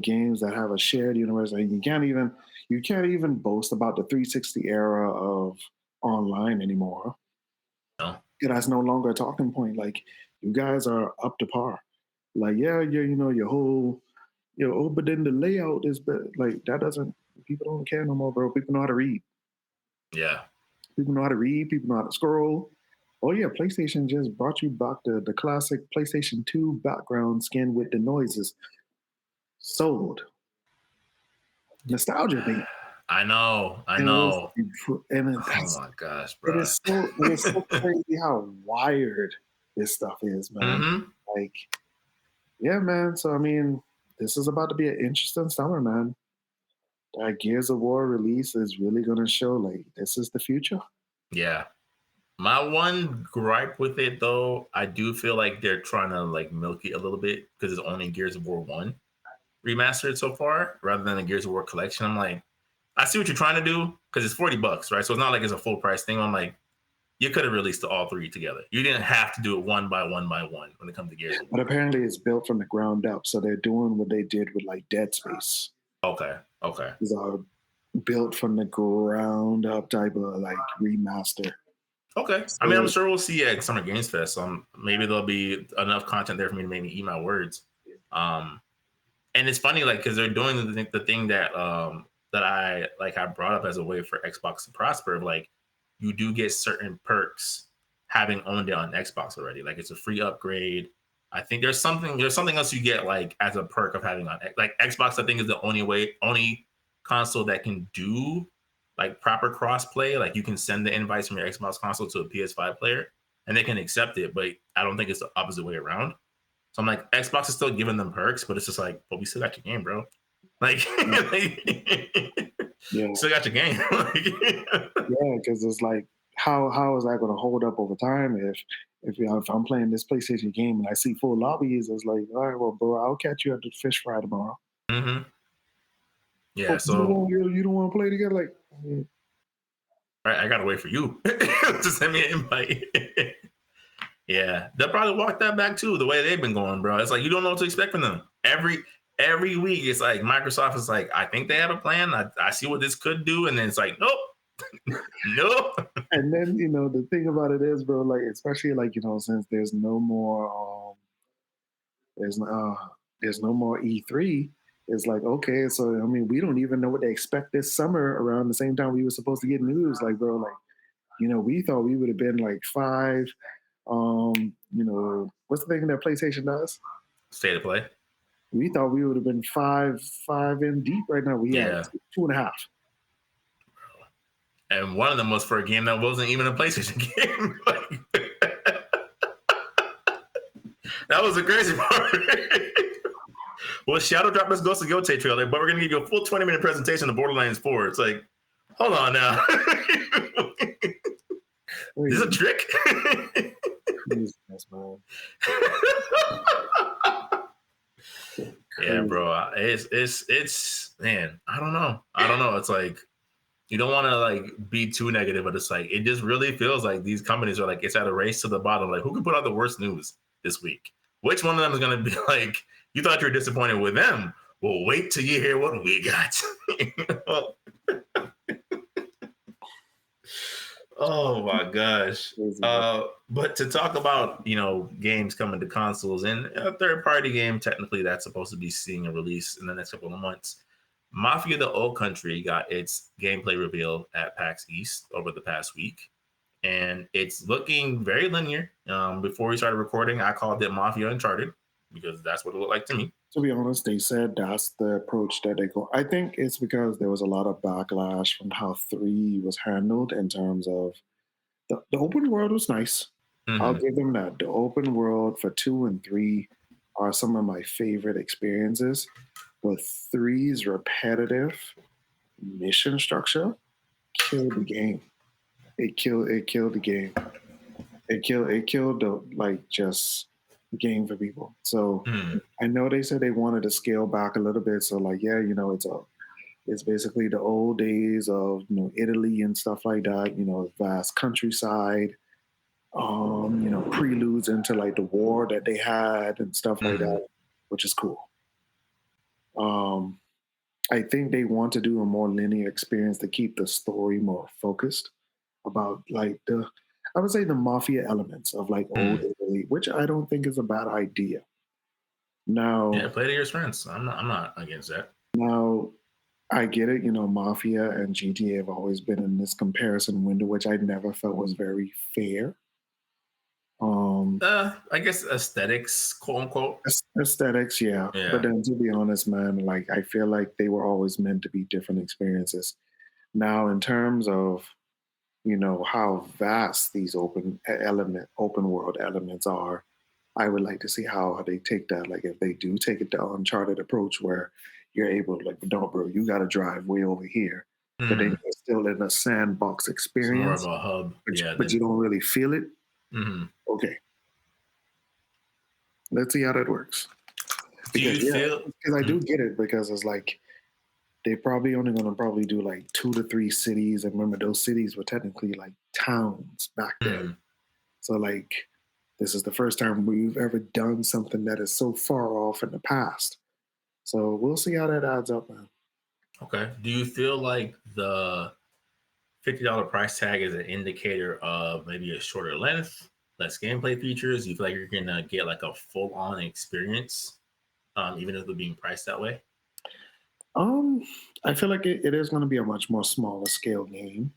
games that have a shared universe. Like, you can't even boast about the 360 era of online anymore. No. That's no longer a talking point. Like, you guys are up to par. Like, your whole, but then the layout is like, that doesn't, people don't care no more, bro. People know how to read. Yeah. People know how to read. People know how to scroll. Oh yeah, PlayStation just brought you back the classic PlayStation 2 background skin with the noises. Sold. Nostalgia, baby. I know. And oh my gosh, bro. It is so crazy how wired this stuff is, man. Mm-hmm. Like, yeah, man. So I mean, this is about to be an interesting summer, man. That Gears of War release is really gonna show, like, this is the future. Yeah. My one gripe with it, though, I do feel like they're trying to like milk it a little bit because it's only Gears of War 1 remastered so far rather than a Gears of War collection. I'm like, I see what you're trying to do because it's $40, right? So it's not like it's a full price thing. I'm like, you could have released all three together. You didn't have to do it one by one when it comes to Gears of War. But apparently it's built from the ground up. So they're doing what they did with like Dead Space. Okay. Okay. These are built from the ground up type of like remaster. Okay. I mean, I'm So sure we'll see at Summer Games Fest. Maybe there'll be enough content there for me to make me eat my words. Um, and it's funny, like, because they're doing the thing that that I brought up as a way for Xbox to prosper. Like, you do get certain perks having owned it on Xbox already. Like, it's a free upgrade. I think there's something else you get like as a perk of having on like Xbox. I think is the only console that can do like proper crossplay. Like, you can send the invites from your Xbox console to a PS5 player, and they can accept it. But I don't think it's the opposite way around. So I'm like, Xbox is still giving them perks, but it's just like, but we still got your game, bro. Like, yeah, still got your game. yeah, because it's like how is that going to hold up over time if I'm playing this PlayStation game and I see full lobbies? It's like, all right, well, bro, I'll catch you at the fish fry tomorrow. hmm Oh, Yeah, so you don't want to play together, like. I gotta wait for you to send me an invite. Yeah, they'll probably walk that back too. The way they've been going, bro. It's like you don't know what to expect from them. Every week, it's like Microsoft is like, I think they have a plan. I see what this could do, and then it's like, nope, nope. And then the thing about it is, bro, like especially like since there's there's no more E3. It's like, okay, so I mean, we don't even know what to expect this summer around the same time we were supposed to get news. Like, bro, like we thought we would have been like five. What's the thing that PlayStation does? State of play. We thought we would have been five in deep right now. We had Yeah, 2.5. and one of them was for a game that wasn't even a PlayStation game. That was the crazy part. Well, Shadow dropped this Ghost of Gote trailer, but we're gonna give you a full 20-minute presentation of Borderlands 4. It's like, hold on now. Is this a trick? Craziness, man. Yeah, bro. It's man. I don't know. It's like you don't want to like be too negative, but it's like it just really feels like these companies are like it's at a race to the bottom. Like, who can put out the worst news this week? Which one of them is gonna be like you thought you were disappointed with them? Well, wait till you hear what we got. Oh my gosh. But to talk about, games coming to consoles and a third party game, technically that's supposed to be seeing a release in the next couple of months. Mafia the Old Country got its gameplay reveal at PAX East over the past week. And it's looking very linear. Before we started recording, I called it Mafia Uncharted because that's what it looked like to me. To be honest, they said that's the approach that they go. I think it's because there was a lot of backlash from how 3 was handled in terms of the open world was nice. I'll give them that. The open world for 2 and 3 are some of my favorite experiences. But 3's repetitive mission structure killed the game. It killed the game. It killed the just game for people. So I know they said they wanted to scale back a little bit. So like, yeah, it's basically the old days of Italy and stuff like that. Vast countryside. Preludes into like the war that they had and stuff like that, which is cool. I think they want to do a more linear experience to keep the story more focused about like I would say the mafia elements of like old Italy, which I don't think is a bad idea. Now, yeah, play to your strengths. I'm not against that. Now, I get it. Mafia and GTA have always been in this comparison window, which I never felt was very fair. I guess aesthetics, quote unquote. Aesthetics, yeah. But then to be honest, man, like I feel like they were always meant to be different experiences. Now, in terms of how vast these open world elements are, I would like to see how they take that. Like if they do take it the Uncharted approach where you're able to like, no, bro, you got to drive way over here, but then you're still in a sandbox experience. It's more of a hub, but you don't really feel it. Okay, let's see how that works. Because I do get it, because it's like they probably only going to probably do like 2 to 3 cities, and remember those cities were technically like towns back then. So like this is the first time we've ever done something that is so far off in the past. So we'll see how that adds up, man. Okay. Do you feel like the $50 price tag is an indicator of maybe a shorter length, less gameplay features? You feel like you're gonna get like a full on experience, even if they're being priced that way? Um, I feel like it is going to be a much more smaller scale game.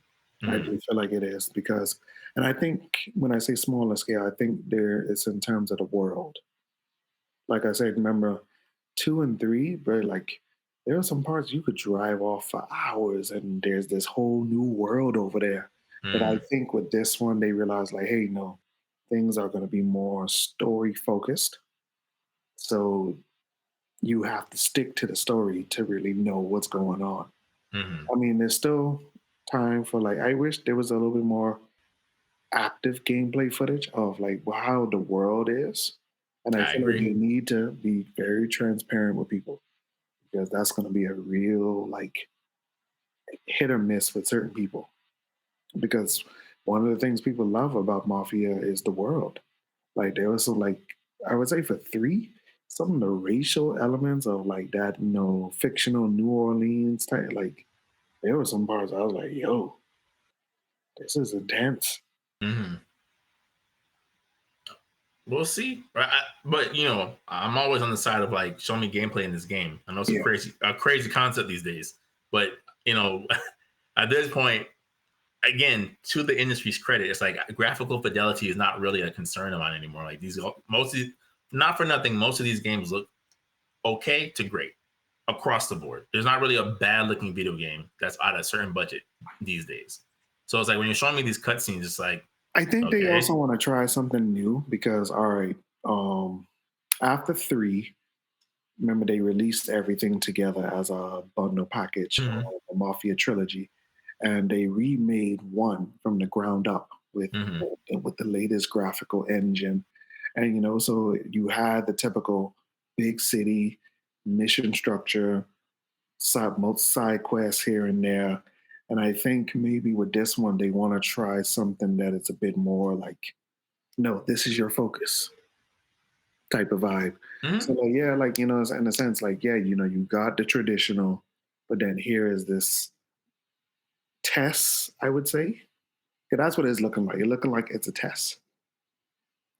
I Mm, do feel like it is because, and I think when I say smaller scale, I think there is in terms of the world. Like I said, remember 2 and 3, but like there are some parts you could drive off for hours, and there's this whole new world over there. But I mm, think with this one, they realized like, hey, no, things are going to be more story focused. So you have to stick to the story to really know what's going on. mm. I mean, there's still time for like, I wish there was a little bit more active gameplay footage of like how the world is. And I I feel like agree. they need to be very transparent with people because that's going to be a real like hit or miss with certain people. Because one of the things people love about Mafia is the world. Like there was some like I would say for 3, some of the racial elements of like that, fictional New Orleans type. Like there were some parts I was like, yo, this is intense. Hmm. We'll see. But I'm always on the side of like, show me gameplay in this game. I know it's Yeah. a crazy concept these days, but you know, at this point, again, to the industry's credit, it's like graphical fidelity is not really a concern of mine anymore. Like not for nothing, most of these games look okay to great across the board. There's not really a bad looking video game that's at a certain budget these days. So it's like when you're showing me these cutscenes, it's like, I think they also okay, want to try something new because all right, after 3, remember they released everything together as a bundle package, mm-hmm, the Mafia trilogy, and they remade 1 from the ground up mm-hmm, with the latest graphical engine, and so you had the typical big city mission structure, most side quests here and there, and I think maybe with this one they want to try something that it's a bit more like, no, this is your focus type of vibe. So mm-hmm. like yeah, like in a sense, like yeah, you got the traditional, but then here is this test, I would say. Yeah, that's what it's looking like. It's looking like it's a test.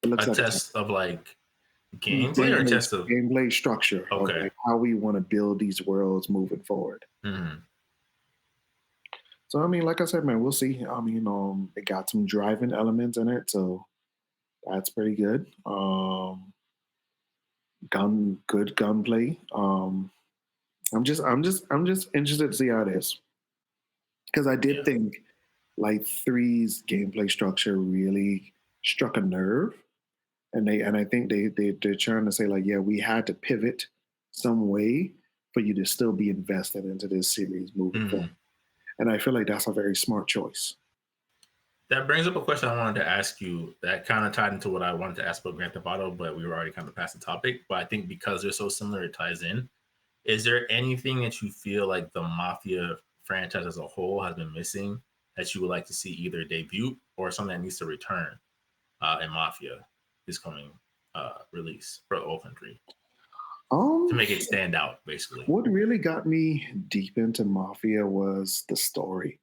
It looks A like a test. test of like gameplay or a Gameplay, test of gameplay structure of okay. like how we want to build these worlds moving forward. Mm-hmm. So I mean, like I said, man, we'll see. I mean, it got some driving elements in it, so that's pretty good. Good gunplay. I'm just interested to see how it is because I did Yeah. think like three's gameplay structure really struck a nerve, and I think they're trying to say like, yeah, we had to pivot some way for you to still be invested into this series moving forward, Mm-hmm. and I feel like that's a very smart choice. That brings up a question I wanted to ask you that kind of tied into what I wanted to ask about Grand Theft Auto, but we were already kind of past the topic. But I think because they're so similar, it ties in. Is there anything that you feel like the Mafia franchise as a whole has been missing that you would like to see either debut or something that needs to return in Mafia this coming release for the whole country to Um, make it stand out, basically? what really got me deep into Mafia was the story.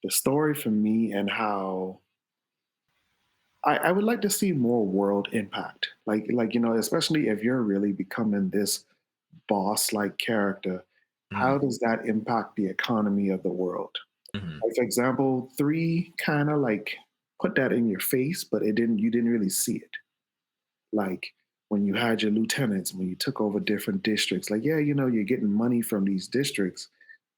The story for me and how I would like to see more world impact. Like especially if you're really becoming this boss-like character, how Mm-hmm. does that impact the economy of the world? Mm-hmm. Like for example, 3 kind of like put that in your face, but it didn't. You didn't really see it. Like when you had your lieutenants, when you took over different districts, like yeah, you're getting money from these districts,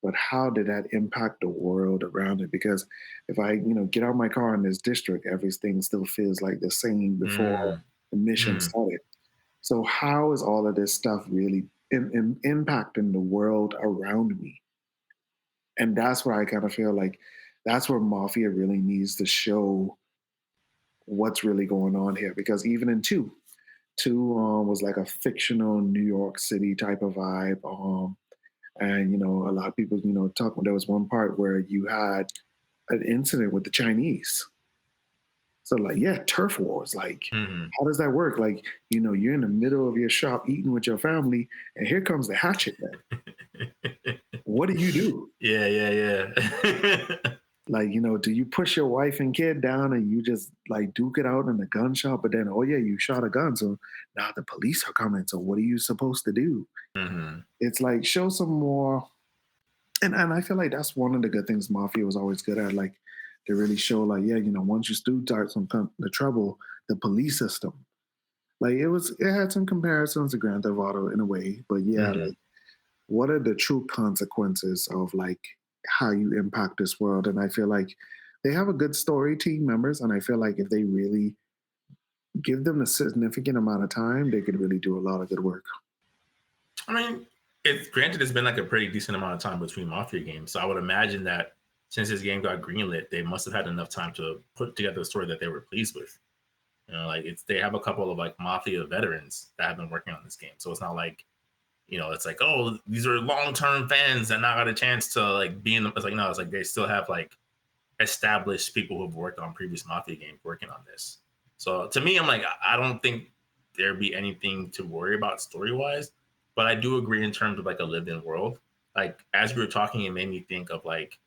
but how did that impact the world around it? Because if I, get out my car in this district, everything still feels like the same before the mission Mm-hmm. started. So how is all of this stuff really impacting the world around me? And that's where I kind of feel like that's where Mafia really needs to show what's really going on here. Because even in two was like a fictional New York City type of vibe. And a lot of people, talk. There was one part where you had an incident with the Chinese. So like, yeah, turf wars. Like, Mm-hmm. how does that work? Like, you're in the middle of your shop eating with your family, and here comes the hatchet man. what do you do? Yeah. Like, do you push your wife and kid down and you just like duke it out in the gun shop? But then, oh yeah, you shot a gun, so now the police are coming. So what are you supposed to do? Mm-hmm. It's like show some more, and I feel like that's one of the good things Mafia was always good at. Like to really show, like, yeah, once you do start the trouble, the police system, like it had some comparisons to Grand Theft Auto in a way, but yeah, Mm-hmm. like what are the true consequences of like how you impact this world? And I feel like they have a good story team members, and I feel like if they really give them a significant amount of time, they could really do a lot of good work. I mean, it's granted it's been like a pretty decent amount of time between Mafia games, so I would imagine that since this game got greenlit, they must have had enough time to put together a story that they were pleased with. Like they have a couple of like Mafia veterans that have been working on this game, so it's not like it's like, oh, these are long-term fans that not got a chance to like be in. It's like no, it's like they still have like established people who've worked on previous Mafia games working on this. So to me, I'm like, I don't think there'd be anything to worry about story-wise, but I do agree in terms of like a lived-in world. Like as we were talking, it made me think of like,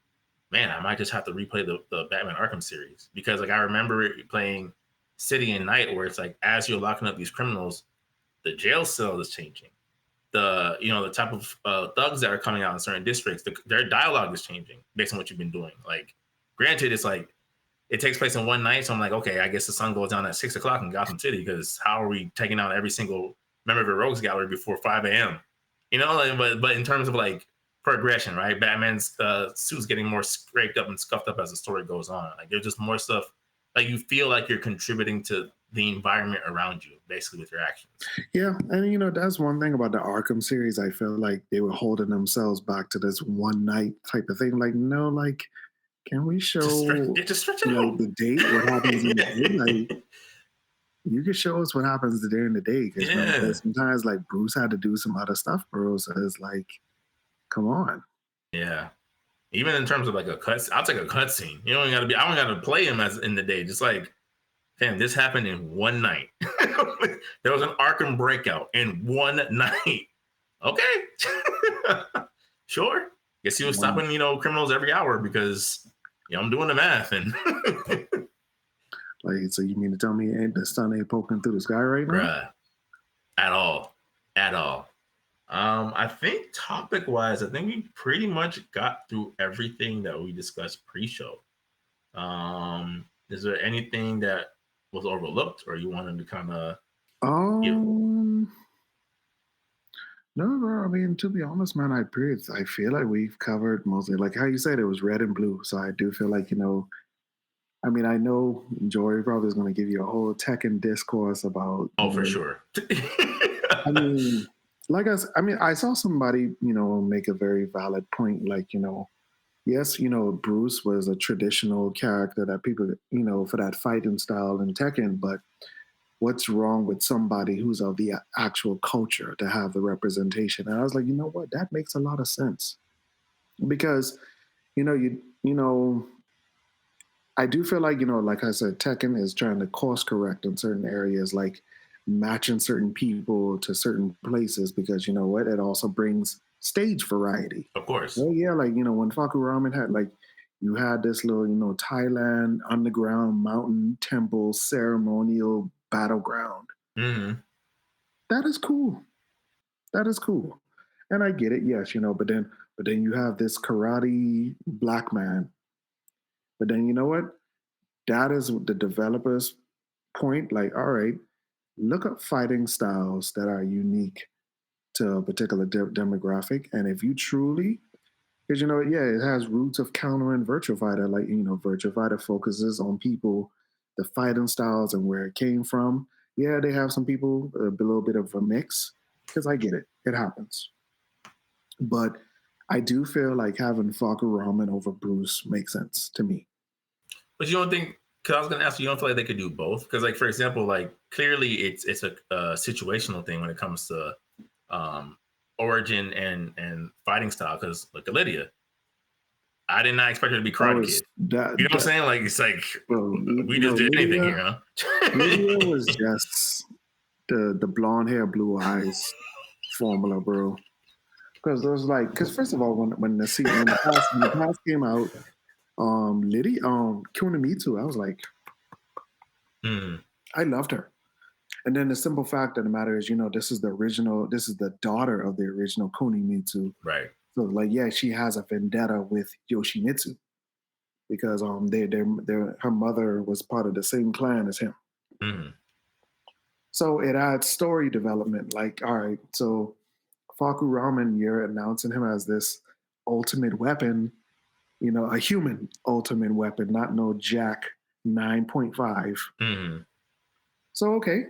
man, I might just have to replay the Batman Arkham series because like I remember playing City and Night where it's like as you're locking up these criminals, the jail cell is changing. The type of thugs that are coming out in certain districts, their dialogue is changing based on what you've been doing. Like, granted, it's like it takes place in one night, so I'm like, okay, I guess the sun goes down at 6:00 in Gotham City because how are we taking out every single member of the Rogues Gallery before 5 a.m.? But in terms of like progression, right? Batman's suit's getting more scraped up and scuffed up as the story goes on. Like, there's just more stuff. Like, you feel like you're contributing to the environment around you, basically, with your actions. Yeah, and that's one thing about the Arkham series. I feel like they were holding themselves back to this one night type of thing. Like, no, like, can we show just stretch it out. the day, what happens in the day? Like, you can show us what happens during the day because sometimes like Bruce had to do some other stuff, bro. So it's like, come on. Yeah. Even in terms of like a cut, I'll take a cutscene. I don't gotta play him as in the day. Just like, damn, this happened in one night. There was an Arkham breakout in one night. Okay. Sure. Guess he was stopping, criminals every hour because I'm doing the math and like, so you mean to tell me the sun ain't poking through the sky right now? Bruh. At all. I think topic-wise, I think we pretty much got through everything that we discussed pre-show. Is there anything that was overlooked or you wanted to kind of No, bro. I mean, to be honest, man, I feel like we've covered mostly, like how you said, it was red and blue. So I do feel like, I mean, I know Jory probably is going to give you a whole Tekken discourse about. Oh, for sure. I mean, I saw somebody, make a very valid point. Like, yes, Bruce was a traditional character that people, for that fighting style in Tekken, but what's wrong with somebody who's of the actual culture to have the representation? And I was like, you know what? That makes a lot of sense. Because, I do feel like, like I said, Tekken is trying to course correct in certain areas, like matching certain people to certain places, because you know what? It also brings stage variety. Of course. Well, yeah, like, when Faku Ramen had, like, you had this little, Thailand underground mountain temple ceremonial battleground. Mm-hmm. That is cool. And I get it, yes, but then you have this karate black man. But then you know what? That is the developer's point. Like, all right, look up fighting styles that are unique to a particular demographic. And if you truly, because, it has roots of countering Virtua Fighter. Like, Virtua Fighter focuses on people, the fighting styles and where it came from. Yeah, they have some people, a little bit of a mix, because I get it. It happens. But I do feel like having Faku Ramen over Bruce makes sense to me. But you don't think, because I was going to ask you don't feel like they could do both? Because, like, for example, like, clearly it's a situational thing when it comes to origin and fighting style. Because, like, Lydia, I did not expect her to be Karate Kid. You know what I'm saying? Like, it's like, bro, we just did anything here, huh? Lydia was just the blonde hair, blue eyes formula, bro. Because there was like, because first of all, when the past came out, Liddy, Kunimitsu, I was like, Mm, I loved her. And then the simple fact of the matter is, this is the daughter of the original Kunimitsu. right. So like, yeah, she has a vendetta with Yoshimitsu because her mother was part of the same clan as him. Mm, So it adds story development. Like, all right, so Faku Ramen, you're announcing him as this ultimate weapon, a human ultimate weapon, not no Jack 9.5. mm, So okay,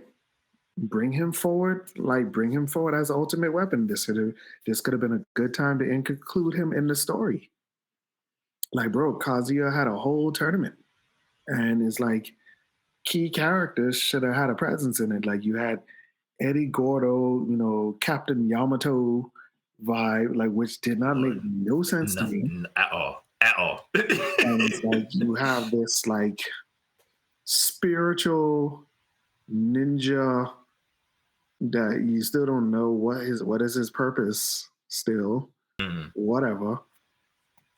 bring him forward, as the ultimate weapon. This could have been a good time to include him in the story. Like, bro, Kazuya had a whole tournament, and it's like key characters should have had a presence in it. Like you had Eddie Gordo, Captain Yamato vibe, like which did not make no sense to me at all. At all. And it's like you have this like spiritual ninja that you still don't know what is his purpose still. Mm, Whatever.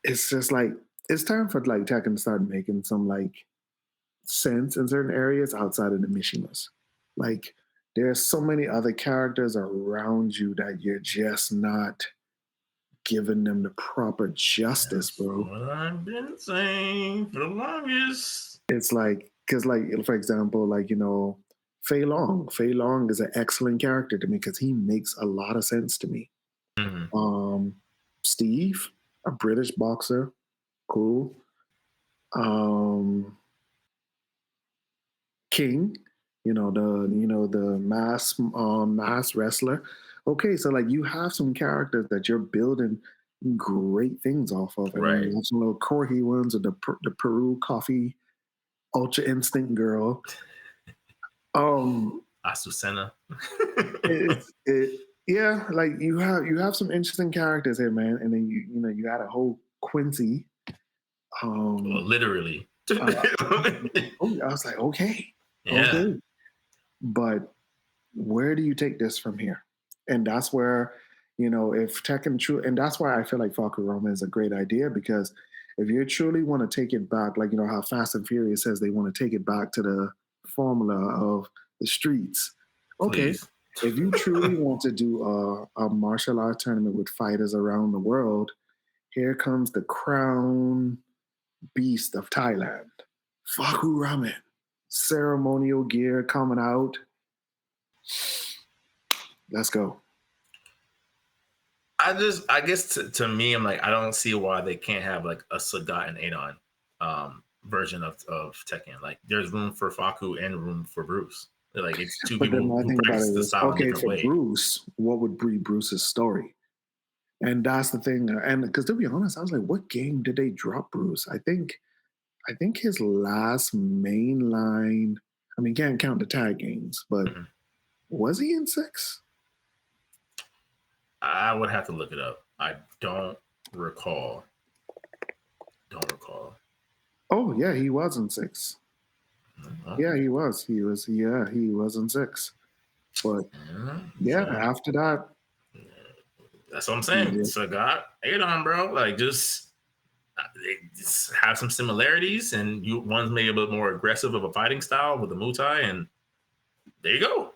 It's just like it's time for like Tekken to start making some like sense in certain areas outside of the Mishimas. Like there's so many other characters around you that you're just not giving them the proper justice, bro. what I've been saying for the longest. It's like because like for example, like Fei Long. Fei Long is an excellent character to me because he makes a lot of sense to me. Mm, Steve, a British boxer, cool. King, the mass wrestler. Okay, so like you have some characters that you're building great things off of, and then right. you have some little corgi ones, or the Peru Coffee Ultra Instinct Girl. Azucena. Yeah, like you have some interesting characters here, man, and then you got a whole Quincy. Well, literally. I was like, okay, Yeah. but where do you take this from here? And that's where, if Tekken true, and that's why I feel like Falcon Roma is a great idea because if you truly want to take it back, like how Fast and Furious says they want to take it back to the formula of the streets. Okay, Please. if you truly want to do a martial arts tournament with fighters around the world, here comes the crown beast of Thailand, Faku Ramen. Ceremonial gear coming out. Let's go. I guess to me, I'm like, I don't see why they can't have like a Sagat and Adon version of Tekken. Like, there's room for Faku and room for Bruce. Like, it's two But then people my who thing about practice it the is, style in okay, different for ways. Bruce, what would be Bruce's story? And that's the thing. And because to be honest, I was like, what game did they drop Bruce? I think his last main line. I mean, can't count the tag games, but was he in 6? I would have to look it up. I don't recall. Oh yeah, he was in 6. Okay. Yeah, he was. He was in 6. But yeah, so, after that, that's what I'm saying. yeah. Sagat, Adon, bro. Like, just have some similarities, and one's maybe a bit more aggressive of a fighting style with the Muay Thai, and there you go.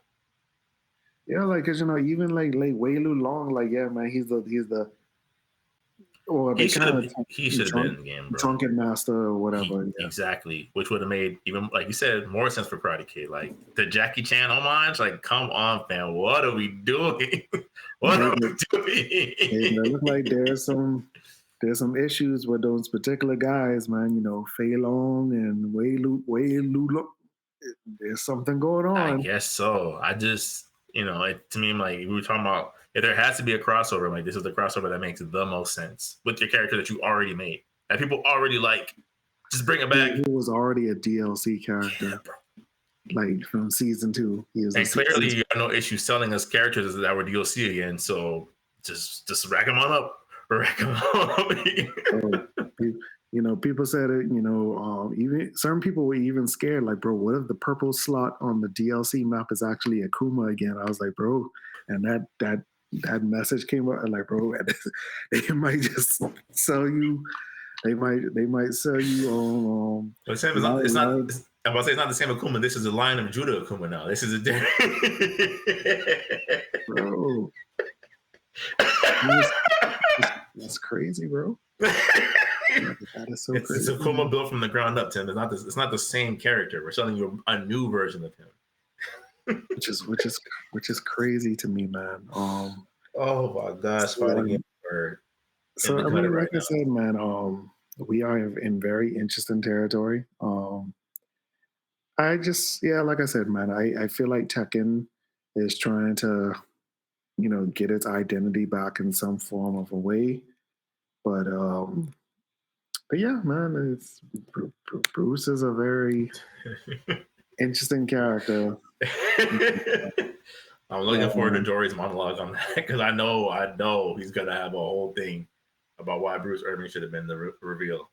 Yeah, like cause even like Wei Lu Long, like yeah, man, he's the or He they kind of should have been in the game, bro. drunken master or whatever. Exactly, which would have made, even like you said, more sense for Karate Kid. Like the Jackie Chan homage, like come on, fam, what are we doing? What are we doing? It look like there's some issues with those particular guys, man. Fei Long and Wei Lu. There's something going on. I guess so. I just, to me, I'm like, we were talking about, if there has to be a crossover, like this is the crossover that makes the most sense with your character that you already made, that people already like. Just bring it back. He was already a DLC character, like from season 2. He was, and clearly you have no issue selling us characters that were DLC again. So just rack them on up. Rack them up. People said it. Even certain people were even scared. Like, bro, what if the purple slot on the DLC map is actually Akuma again? I was like, bro, and that that message came out, and like, bro, they might just sell you. They might sell you on. But Sam, I'm about to say it's not the same Akuma. This is a line of Judah Akuma now. This is a different. Bro, that's crazy, bro. That is so crazy. It's Akuma built from the ground up, Tim. It's not the same character. We're selling you a new version of him. which is crazy to me, man. Oh my gosh, fighting game for. So I mean, like I said, man, we are in very interesting territory. I just, yeah, like I said, man, I feel like Tekken is trying to, get its identity back in some form of a way. But yeah, man, Bruce is a very interesting character. I'm looking forward to Jory's monologue on that because I know he's gonna have a whole thing about why Bruce Irving should have been the reveal.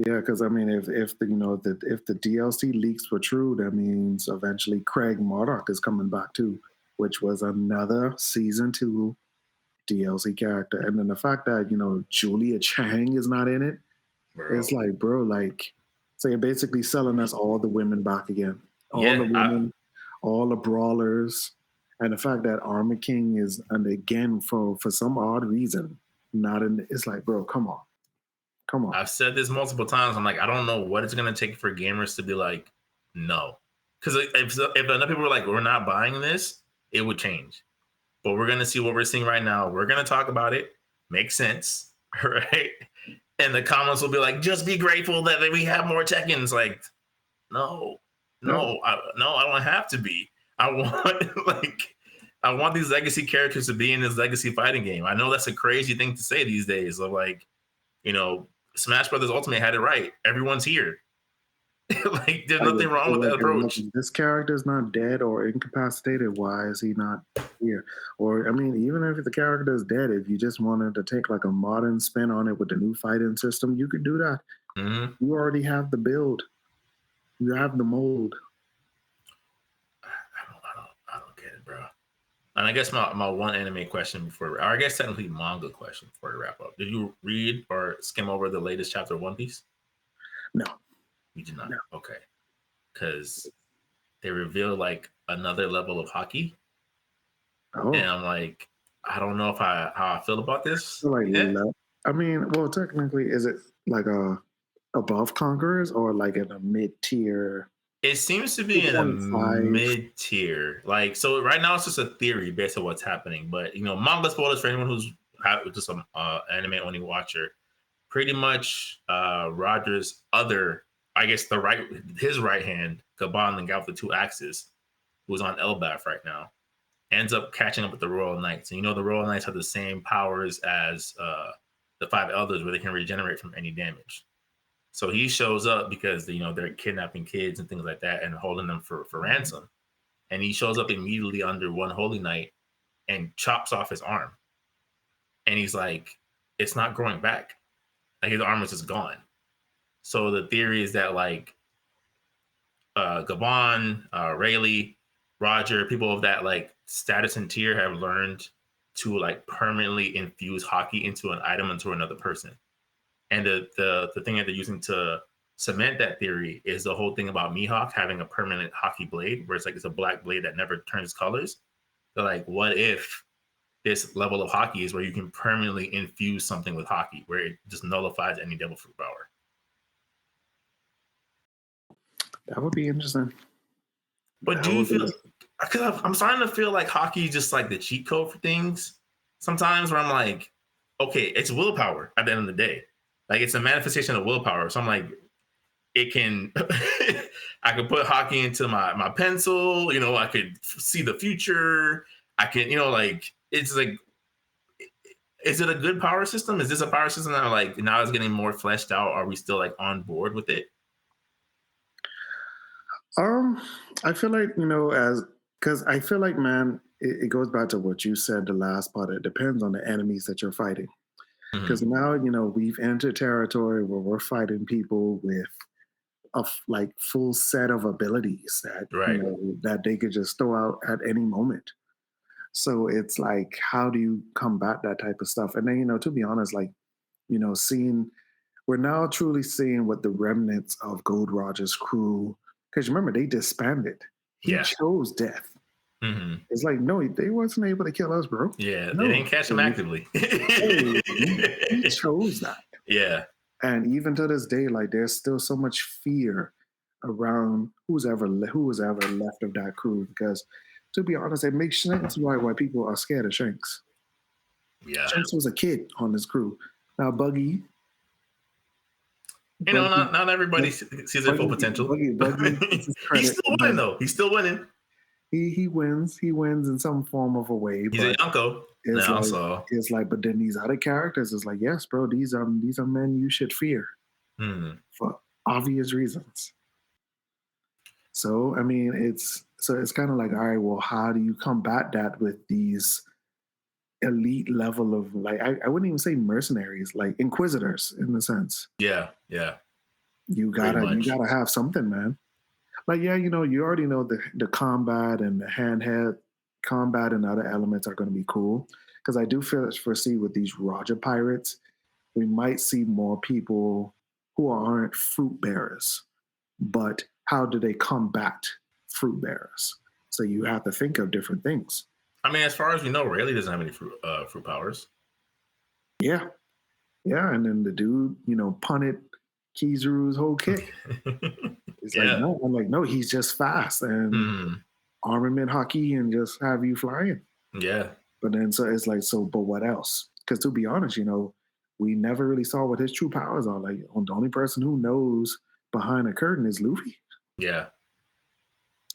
Yeah, because I mean, if the DLC leaks were true, that means eventually Craig Murdoch is coming back too, which was another season 2 DLC character. And then the fact that Julia Chang is not in it, it's like, bro, like, so you're basically selling us all the women back again, all the women, all the brawlers, and the fact that Armor King is, and again for some odd reason, not in. It's like, bro, come on. I've said this multiple times. I'm like, I don't know what it's gonna take for gamers to be like, no, because if enough people were like, we're not buying this, it would change. But we're gonna see what we're seeing right now. We're gonna talk about it. Makes sense, right? And the comments will be like, just be grateful that we have more Tekkens. Like, no, I don't have to be. I want these legacy characters to be in this legacy fighting game. I know that's a crazy thing to say these days. Of like, Smash Brothers Ultimate had it right. Everyone's here. Like, there's nothing wrong with that approach. This character is not dead or incapacitated. Why is he not here? Or, I mean, even if the character is dead, if you just wanted to take like a modern spin on it with the new fighting system, you could do that. Mm-hmm. You already have the build. You have the mold. I don't get it, bro. And I guess my one anime question or I guess technically manga question before we wrap up. Did you read or skim over the latest chapter of One Piece? No. You did not? No. Okay. Because they reveal like another level of hockey. Oh. And I'm like, I don't know how I feel about this. I mean, well, technically, is it like above Conquerors or like in a mid-tier? It seems to be in a mid-tier. Like, so right now it's just a theory based on what's happening. But, manga spoilers for anyone who's just an anime-only watcher. Pretty much Roger's other, I guess his right hand, Gabon and Gal with the 2 axes, who's on Elbaf right now, ends up catching up with the Royal Knights. And the Royal Knights have the same powers as the 5 Elders where they can regenerate from any damage. So he shows up because they're kidnapping kids and things like that and holding them for ransom. And he shows up immediately under one Holy Knight and chops off his arm. And he's like, it's not growing back. Like his arm is just gone. So the theory is that like Gabon, Rayleigh, Roger, people of that like status and tier have learned to like permanently infuse hockey into an item into another person. And the thing that they're using to cement that theory is the whole thing about Mihawk having a permanent hockey blade, where it's a black blade that never turns colors. So like, what if this level of hockey is where you can permanently infuse something with hockey, where it just nullifies any devil fruit power? That would be interesting. But do you feel? Because I'm starting to feel like hockey is just like the cheat code for things. Sometimes where I'm like, okay, it's willpower at the end of the day. Like it's a manifestation of willpower. So I'm like, it can, I could put hockey into my pencil, I could see the future. I can, like, it's like, is it a good power system? Is this a power system that like now is getting more fleshed out? Are we still like on board with it? I feel like, because I feel like, man, it goes back to what you said, the last part. It depends on the enemies that you're fighting. Because now, we've entered territory where we're fighting people with a like full set of abilities that that they could just throw out at any moment. So it's like, how do you combat that type of stuff? And then, to be honest, like, seeing, we're now truly seeing what the remnants of Gold Roger's crew, because remember, they disbanded. He Yeah. chose death. Mm-hmm. It's like, no, they wasn't able to kill us, bro. Yeah, No. they didn't catch him actively. He chose that. Yeah. And even to this day, like, there's still so much fear around who was ever left of that crew. Because, to be honest, it makes sense why people are scared of Shanks. Yeah. Shanks was a kid on this crew. Now Buggy, not everybody sees their full potential. Buggy He's still winning though. He's still winning. He wins. He wins in some form of a way. He's a Yonko now, so it's like, but then these other characters is like, yes, bro, these are men you should fear for obvious reasons. So I mean, it's kind of like, all right, well, how do you combat that with these elite level of, like, I wouldn't even say mercenaries, like inquisitors in the sense. Yeah. You gotta have something, man. Like, yeah, you already know the combat and the handheld combat and other elements are going to be cool. Because I do foresee with these Roger pirates, we might see more people who aren't fruit bearers. But how do they combat fruit bearers? So you have to think of different things. I mean, as far as we know, Rayleigh doesn't have any fruit powers. Yeah. And then the dude, punted Kizaru's whole kick. It's like, no. I'm like, no, he's just fast and armament hockey and just have you flying. Yeah. But then, so it's like, but what else? Because to be honest, we never really saw what his true powers are. Like, the only person who knows behind the curtain is Luffy. Yeah.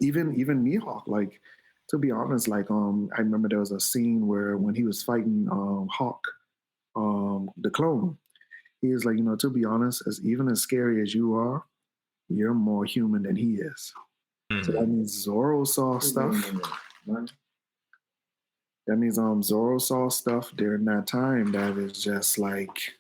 Even Mihawk, like, to be honest, like, I remember there was a scene where when he was fighting Hawk, the clone, he was like, to be honest, even as scary as you are, you're more human than he is. So that means Zoro saw stuff. That means Zoro saw stuff during that time that is just like,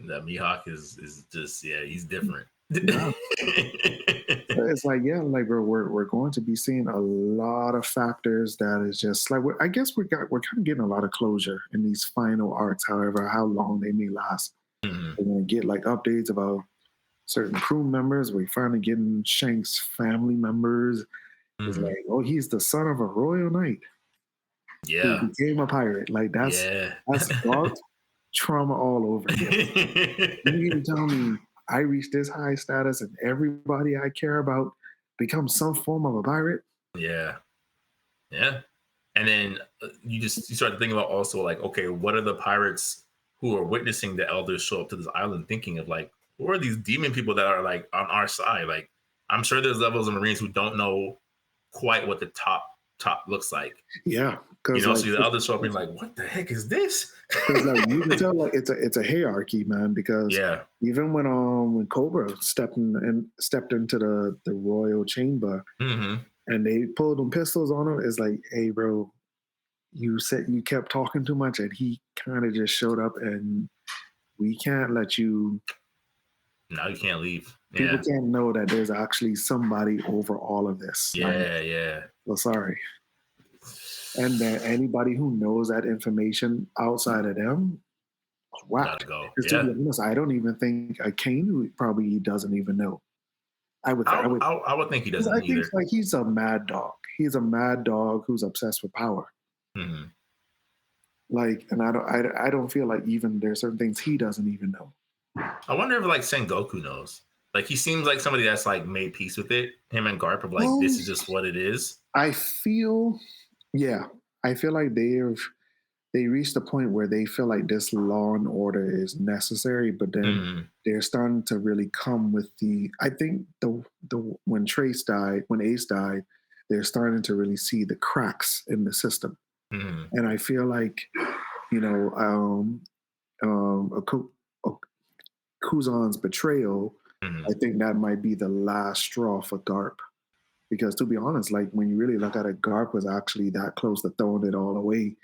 that Mihawk is just, he's different. Yeah. It's like, like, bro, we're going to be seeing a lot of factors that is just like, I guess we're kind of getting a lot of closure in these final arcs, however, how long they may last. We're going to get like updates about certain crew members. We're finally getting Shanks' family members. It's like, oh, he's the son of a royal knight. Yeah. Who became a pirate. Like, that's dark trauma all over again. You tell me I reach this high status and everybody I care about becomes some form of a pirate? Yeah. And then you start to think about also, like, okay, what are the pirates who are witnessing the elders show up to this island, thinking of, like, who are these demon people that are, like, on our side? Like, I'm sure there's levels of Marines who don't know quite what the top looks like. Yeah. So the elders show up and like, what the heck is this? Like, you can tell, like, it's a hierarchy, man, because even when Cobra stepped into the royal chamber and they pulled them pistols on him, it's like, hey, bro, you said you kept talking too much and he kind of just showed up and we can't let you. Now you can't leave. People can't know that there's actually somebody over all of this. Well, sorry. And then anybody who knows that information outside of them, wow. To be honest, I don't even think Kane probably doesn't even know. I would think he doesn't either. Think, like, he's a mad dog. He's a mad dog who's obsessed with power. Like, and I don't feel like even there's certain things he doesn't even know. I wonder if, like, Sengoku knows. Like, he seems like somebody that's, like, made peace with it. Him and Garp are like, this is just what it is. I feel like they reached the point where they feel like this law and order is necessary, but then they're starting to really come with I think when Ace died, they're starting to really see the cracks in the system. And I feel like, Kuzan's betrayal, I think that might be the last straw for Garp. Because, to be honest, like, when you really look at it, Garp was actually that close to throwing it all away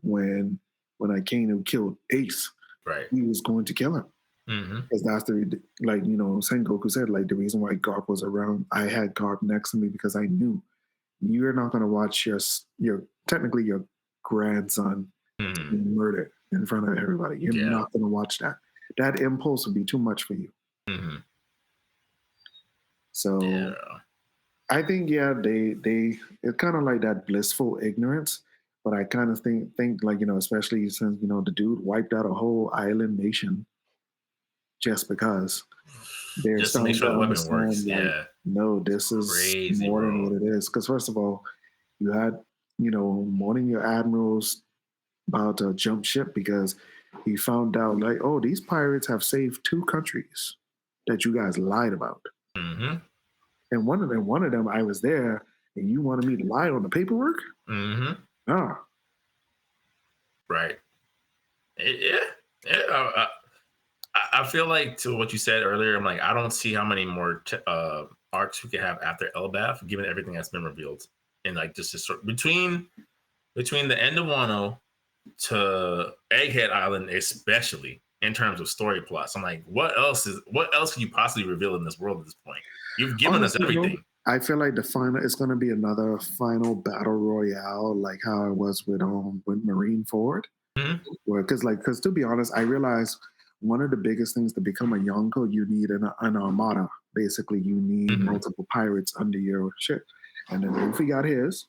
when Akainu killed Ace. Right. He was going to kill him. Because that's Sengoku said, like, the reason why Garp was around, I had Garp next to me because I knew you're not going to watch your grandson to be murdered in front of everybody. You're not going to watch that. That impulse would be too much for you. So I think, it's kind of like that blissful ignorance. But I kind of think like, especially since, the dude wiped out a whole island nation just because they're just to make sure the weapon works. No, this is crazy, more than what it is. Because first of all, you had, one of your admirals about to jump ship because he found out like, oh, these pirates have saved 2 countries that you guys lied about. And one of them, I was there, and you wanted me to lie on the paperwork? Right. I feel like, to what you said earlier, I'm like, I don't see how many more arcs we could have after Elbaf, given everything that's been revealed. And like just sort between the end of Wano to Egghead Island, especially in terms of story plots, I'm like, what else can you possibly reveal in this world at this point? You've given us everything. I feel like it's going to be another final battle royale, like how it was with Marineford. Because to be honest, I realized one of the biggest things to become a Yonko, you need an armada. Basically, you need multiple pirates under your ship. And then Luffy got his.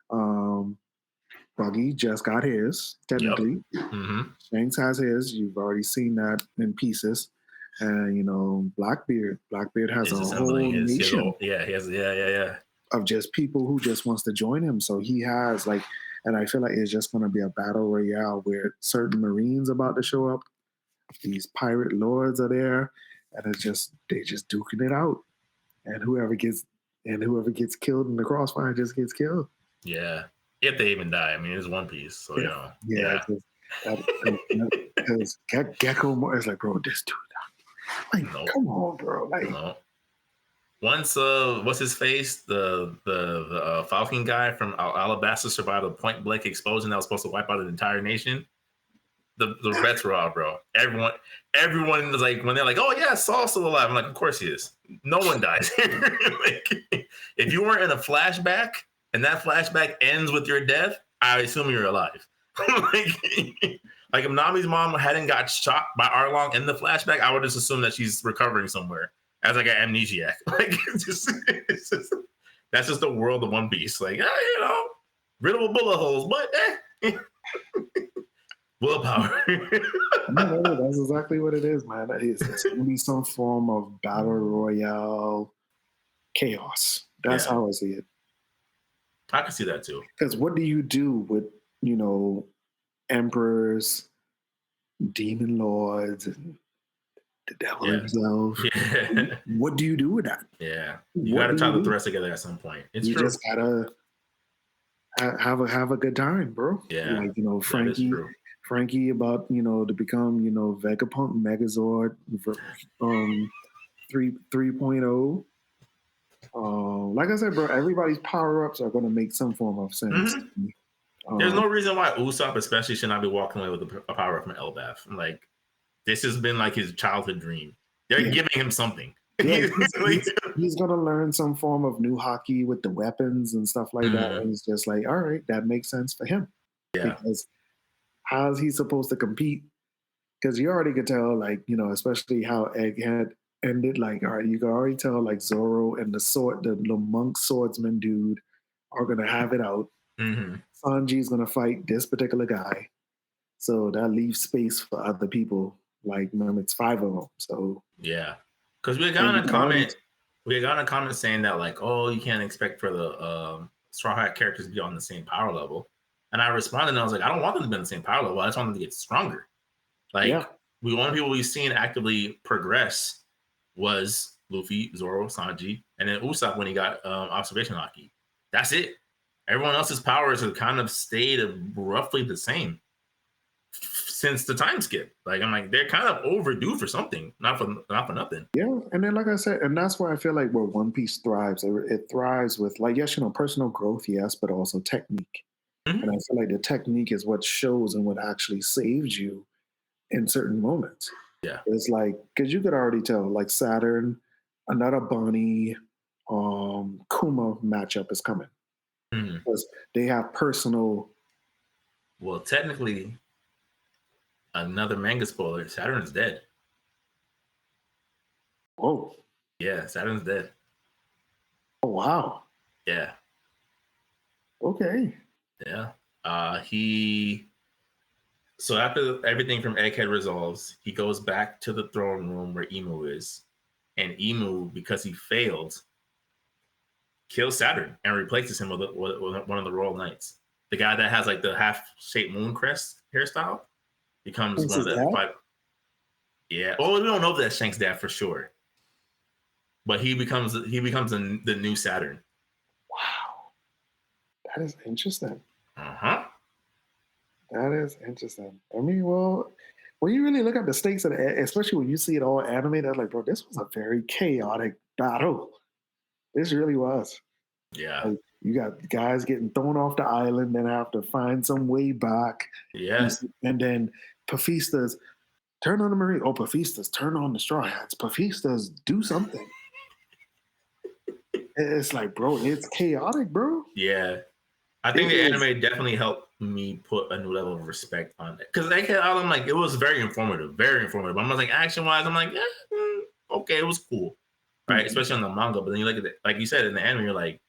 Buggy just got his, technically. Shanks has his. You've already seen that in pieces. And, Blackbeard has a whole nation. He has of just people who just wants to join him. So he has and I feel like it's just going to be a battle royale where certain Marines about to show up. These pirate lords are there, and they just duking it out. And whoever gets killed in the crossfire just gets killed. Yeah, if they even die. I mean, it's One Piece, so Because Gecko is like, bro, this dude. Like, come on, bro. Like, once what's his face, the Falcon guy from Alabasta survived a point blank explosion that was supposed to wipe out an entire nation. The bets were out, bro. Everyone was like, when they're like, oh yeah, Saul's still alive. I'm like, of course he is. No one dies. Like, if you weren't in a flashback and that flashback ends with your death, I assume you're alive. Like if Nami's mom hadn't got shot by Arlong in the flashback, I would just assume that she's recovering somewhere as like an amnesiac. Like it's just that's just the world of One Piece. Like, rid of bullet holes, but willpower. No, that's exactly what it is, man. It's going to be some form of battle royale chaos. That's how I see it. I can see that too. Because what do you do with, emperors, demon lords, and the devil himself? What do you do with that? Yeah, you got to tie the threads together at some point. You true. Just gotta have a good time, bro. Yeah, like Frankie about to become Vegapunk Megazord 3.0. Like I said, bro, everybody's power-ups are going to make some form of sense. There's no reason why Usopp especially should not be walking away with a power-up from Elbaf. Like, this has been like his childhood dream. They're giving him something. Yeah, he's going to learn some form of new hockey with the weapons and stuff like that. And it's just like, all right, that makes sense for him. Yeah. Because how is he supposed to compete? Because you already could tell, like, especially how Egghead ended. Like, all right, you can already tell, like, Zoro and the monk swordsman dude are going to have it out. Sanji's going to fight this particular guy. So that leaves space for other people. Like, remember, it's 5 of them. So, yeah. Because we had gotten a comment saying that, like, oh, you can't expect for the Straw Hat characters to be on the same power level. And I responded and I was like, I don't want them to be on the same power level. I just want them to get stronger. Like, we one of the people we've seen actively progress was Luffy, Zoro, Sanji, and then Usopp when he got observation haki. That's it. Everyone else's powers have kind of stayed roughly the same since the time skip. Like, I'm like, they're kind of overdue for something, not for nothing. Yeah, and then like I said, and that's why I feel like where One Piece thrives. It thrives with, like, yes, personal growth, yes, but also technique. And I feel like the technique is what shows and what actually saves you in certain moments. Yeah, it's like, because you could already tell, like, Saturn, another Bonnie, Kuma matchup is coming because they have personal Well, technically, another manga spoiler: Saturn's dead. Whoa. Yeah, Saturn's dead. Oh wow. Yeah. Okay. Yeah. He. So after everything from Egghead resolves, he goes back to the throne room where Emu is, and Emu, because he failed, kills Saturn and replaces him with one of the Royal Knights. The guy that has like the half-shaped moon crest hairstyle becomes This one of is the that? five. Yeah. Oh, we don't know if that's Shank's dad for sure, but he becomes the new Saturn. Wow. That is interesting. Uh-huh. That is interesting. I mean, well, when you really look at the stakes of it, especially when you see it all animated, like, bro, this was a very chaotic battle. This really was. Yeah. Like, you got guys getting thrown off the island, then have to find some way back. Yeah. And then Paphistas turn on the Marine. Oh, Paphistas turn on the Straw Hats. Paphistas do something. It's like, bro, it's chaotic, bro. Yeah. I think the anime definitely helped me put a new level of respect on it. Because I'm like, it was very informative, very informative. I'm like, action wise, I'm like, okay, it was cool. Right? Especially on the manga. But then you look at it, like you said, in the anime, you're like,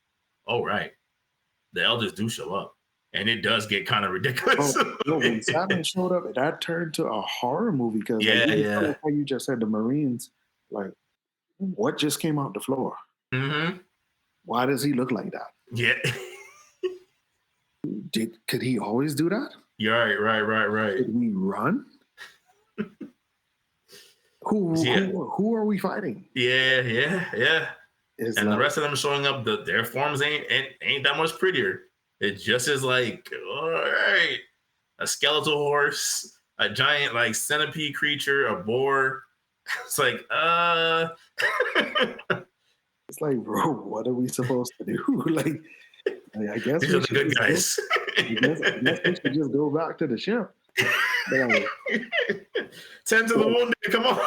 oh, right. The elders do show up. And it does get kind of ridiculous. When Saturn showed up, that turned to a horror movie because, yeah. How you just said the Marines, like, what just came out the floor? Mm-hmm. Why does he look like that? Yeah. Could he always do that? You're right. Did we run? Who are we fighting? Yeah. It's and like, the rest of them showing up, their forms ain't that much prettier. It just is like, all right, a skeletal horse, a giant like centipede creature, a boar. It's like, it's like, bro, what are we supposed to do? like, I guess these are the good guys. I guess we should just go back to the ship. Tend to the wounded. Come on.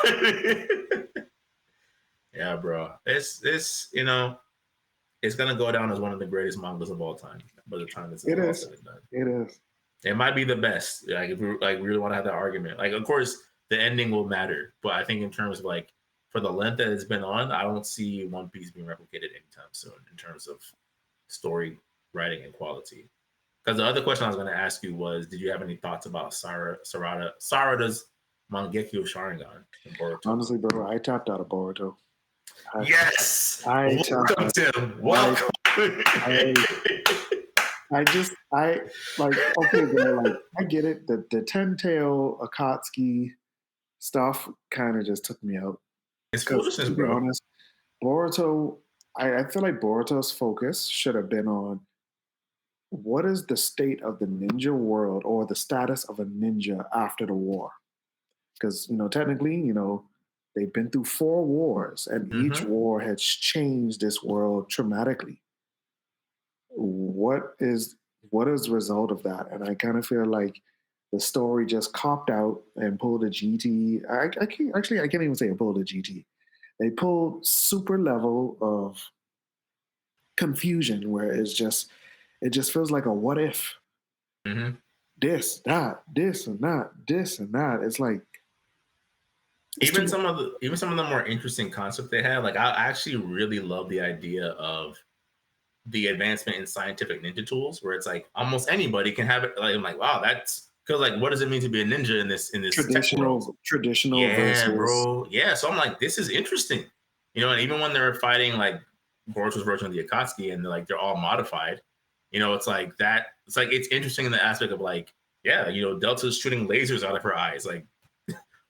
Yeah, bro. It's it's gonna go down as one of the greatest mangas of all time. By the time it's all said and done, it is. It might be the best. Like if we really want to have that argument. Like of course the ending will matter, but I think in terms of like for the length that it's been on, I don't see One Piece being replicated anytime soon in terms of story writing and quality. Because the other question I was going to ask you was, did you have any thoughts about Sarada's Mangekyo Sharingan in Boruto? Honestly, bro, I tapped out of Boruto. Yes! Welcome, Tim. Welcome. I like, okay, bro, like, I get it. The 10-tail Akatsuki stuff kind of just took me out. It's foolishness, to be bro. honest, Boruto, I feel like Boruto's focus should have been on what is the state of the ninja world or the status of a ninja after the war. Because, technically, they've been through 4 wars, and each war has changed this world dramatically. What is the result of that? And I kind of feel like the story just copped out and pulled a GT. I can't even say it pulled a GT. They pulled super level of confusion where it just feels like a what if. This, that, this and that, this and that. It's like even some of the more interesting concepts they have. Like I actually really love the idea of the advancement in scientific ninja tools, where it's like almost anybody can have it. Like I'm like, wow, that's because like, what does it mean to be a ninja in this traditional yeah, versus... bro, yeah. So I'm like, this is interesting, and even when they're fighting like Boruto's version of the Akatsuki, and they're all modified, it's like that. It's like it's interesting in the aspect of like, yeah, Delta's shooting lasers out of her eyes, like.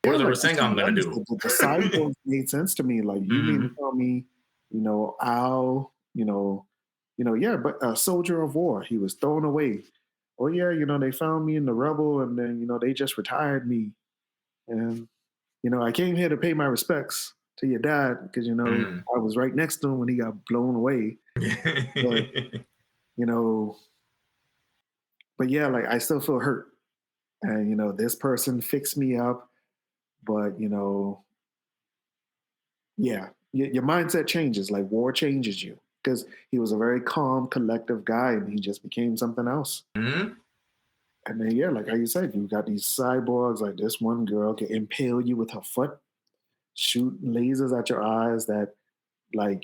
What is a Rasengan going to do? The side things made sense to me. Like, you mean to tell me, Al, yeah, but a soldier of war, he was thrown away. Oh yeah, they found me in the rubble, and then they just retired me, and I came here to pay my respects to your dad because I was right next to him when he got blown away. But yeah, like I still feel hurt, and this person fixed me up. But yeah, your mindset changes. Like war changes you because he was a very calm, collective guy, and he just became something else. And then yeah, like how you said, you got these cyborgs. Like this one girl can impale you with her foot, shoot lasers at your eyes that like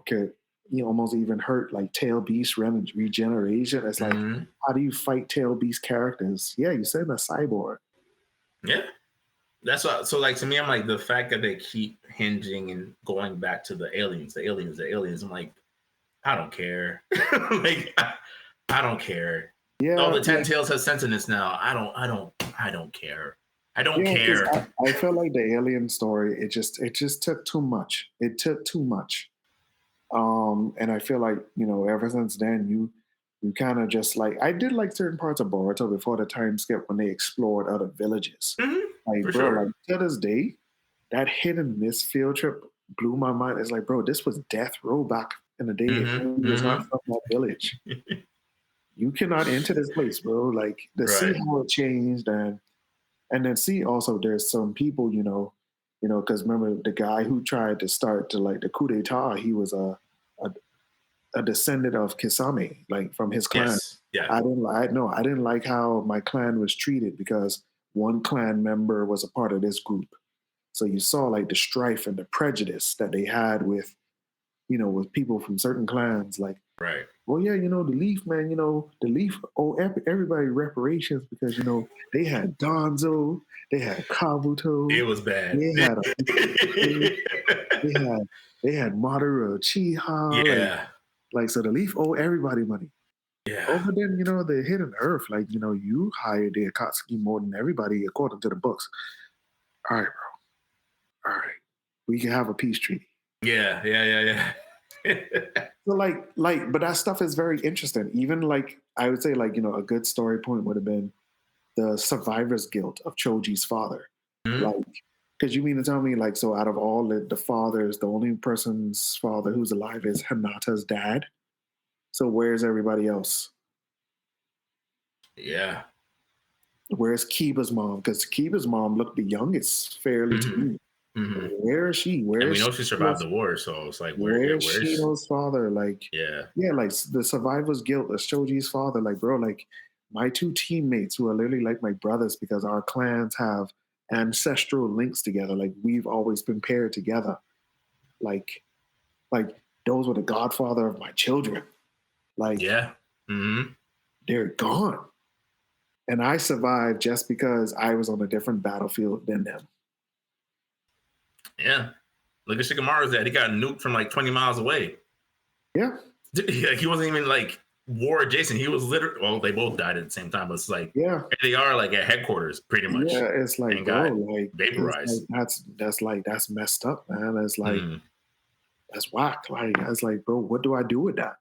could almost even hurt like tail beast regeneration. It's like, Mm-hmm. how do you fight tail beast characters? Yeah, you said a cyborg. Yeah. That's what. So, like, to me, I'm like, the fact that they keep hinging and going back to the aliens, the aliens, the aliens. I'm like, I don't care. Like, I don't care. Oh, Yeah, the Ten Tails has sentience now. I don't care. I don't yeah, because care. I felt like the alien story, it just took too much. It took too much. And I feel like, ever since then you kind of just like, I did like certain parts of Boruto before the time skip when they explored other villages. Mm-hmm. Like, For bro, sure. like to this day, that hidden miss field trip blew my mind. It's like, bro, this was death row back in the day. If Mm-hmm. you was not Mm-hmm. from that village, you cannot enter this place, bro. Like to see Right. how it changed, and then see also there's some people, because remember the guy who tried to start to like the coup d'état, he was a, a descendant of Kisame, like from his clan. Yes. Yeah. I didn't like how my clan was treated because one clan member was a part of this group. So you saw like the strife and the prejudice that they had with, with people from certain clans. Like, Right. well, yeah, the Leaf, man, the Leaf owe everybody reparations because, they had Donzo, they had It Kabuto, was bad. they had they had they had Madara Uchiha, Yeah. like so the Leaf owe everybody money. Yeah. Oh, but then the Hidden Earth, like you hired the Akatsuki more than everybody according to the books. All right, bro. All right, we can have a peace treaty. Yeah. Yeah. So but that stuff is very interesting. Even like I would say, like a good story point would have been the survivor's guilt of Choji's father. Mm-hmm. Like, because you mean to tell me, like, so out of all the fathers, the only person's father who's alive is Hinata's dad. So where's everybody else? Yeah. Where's Kiba's mom? Because Kiba's mom looked the youngest, fairly to Mm-hmm. me. Mm-hmm. Where is she? And we know she survived the war, so it's like, Where's where's Shino's father? Like, yeah. yeah, like the survivor's guilt of Shoji's father. Like, bro, like my two teammates who are literally like my brothers because our clans have ancestral links together. Like, we've always been paired together. Like, like those were the godfather of my children. Like, Yeah. Mm-hmm. they're gone. And I survived just because I was on a different battlefield than them. Yeah. Look at Shikamaru's dad. He got nuked from like 20 miles away. Yeah. He wasn't even like war adjacent. He was literally, well, they both died at the same time, but it's like, yeah, they are like at headquarters pretty much. Yeah, it's like, and bro, got like vaporized. that's messed up, man. It's like Mm. that's whack. Like I was like, bro, what do I do with that?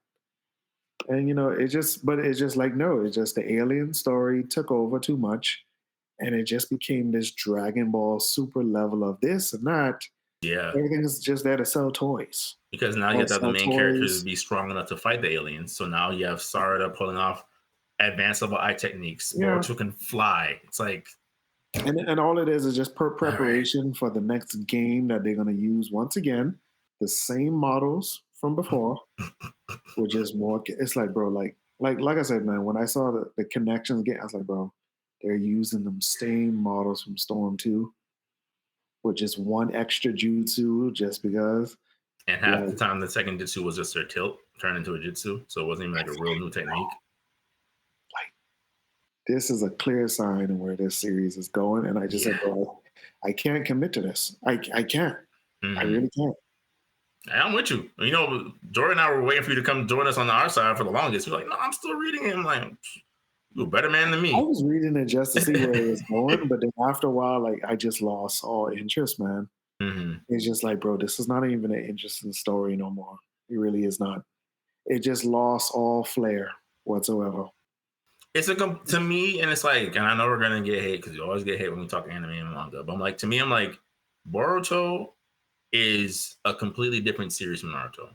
And it's just like no, it's just the alien story took over too much, and it just became this Dragon Ball Super level of this and that. Yeah. Everything is just there to sell toys. Because now you have to have the main characters be strong enough to fight the aliens. So now you have Sarada pulling off advanced level eye techniques. Yeah. Boruto can fly. It's like, and all it is just preparation for the next game that they're going to use once again the same models from before, which is more. It's like, bro, like I said, man. When I saw the connections again, I was like, bro, they're using them same models from Storm 2, with just one extra jutsu, just because. and half the time the second jutsu was just their tilt turned into a jutsu, so it wasn't even like a real new technique. Like, this is a clear sign of where this series is going, and I just said, bro, I can't commit to this. I can't. Mm-hmm. I really can't. I'm with you. Jordan and I were waiting for you to come join us on our side for the longest. You're like, no, I'm still reading it. I'm like, you're a better man than me. I was reading it just to see where it was going, but then after a while, like I just lost all interest, man. Mm-hmm. It's just like, bro, this is not even an interesting story no more. It really is not. It just lost all flair whatsoever. It's to me, and it's like, and I know we're gonna get hate because you always get hate when we talk anime and manga, but I'm like, to me, I'm like, Boruto is a completely different series from Naruto.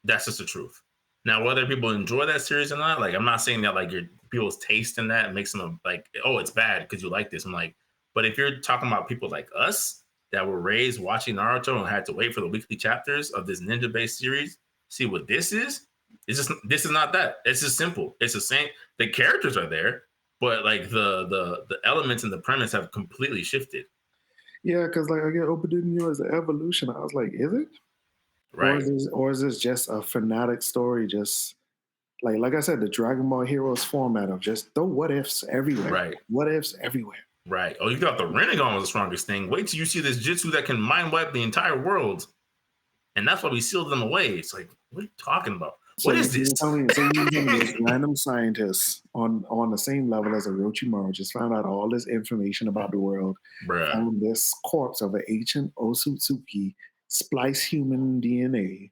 That's just the truth. Now, whether people enjoy that series or not, like, I'm not saying that like your people's taste in that makes them like, oh, it's bad because you like this. I'm like, but if you're talking about people like us that were raised watching Naruto and had to wait for the weekly chapters of this ninja-based series, see what this is. It's just, this is not that. It's just simple. It's the same. The characters are there. but like the elements and the premise have completely shifted. Yeah, because like I get opening you as an evolution. I was like, is it? Right, Or is this just a fanatic story? Just like I said, the Dragon Ball Heroes format of just throw what ifs everywhere. right, What ifs everywhere. right. Oh, you thought the Renegon was the strongest thing. Wait till you see this Jitsu that can mind wipe the entire world. And that's why we sealed them away. It's like, what are you talking about? So What you is this? mean tell me, this random scientist on the same level as Orochimaru just found out all this information about the world, Bruh. found this corpse of an ancient Otsutsuki, splice human DNA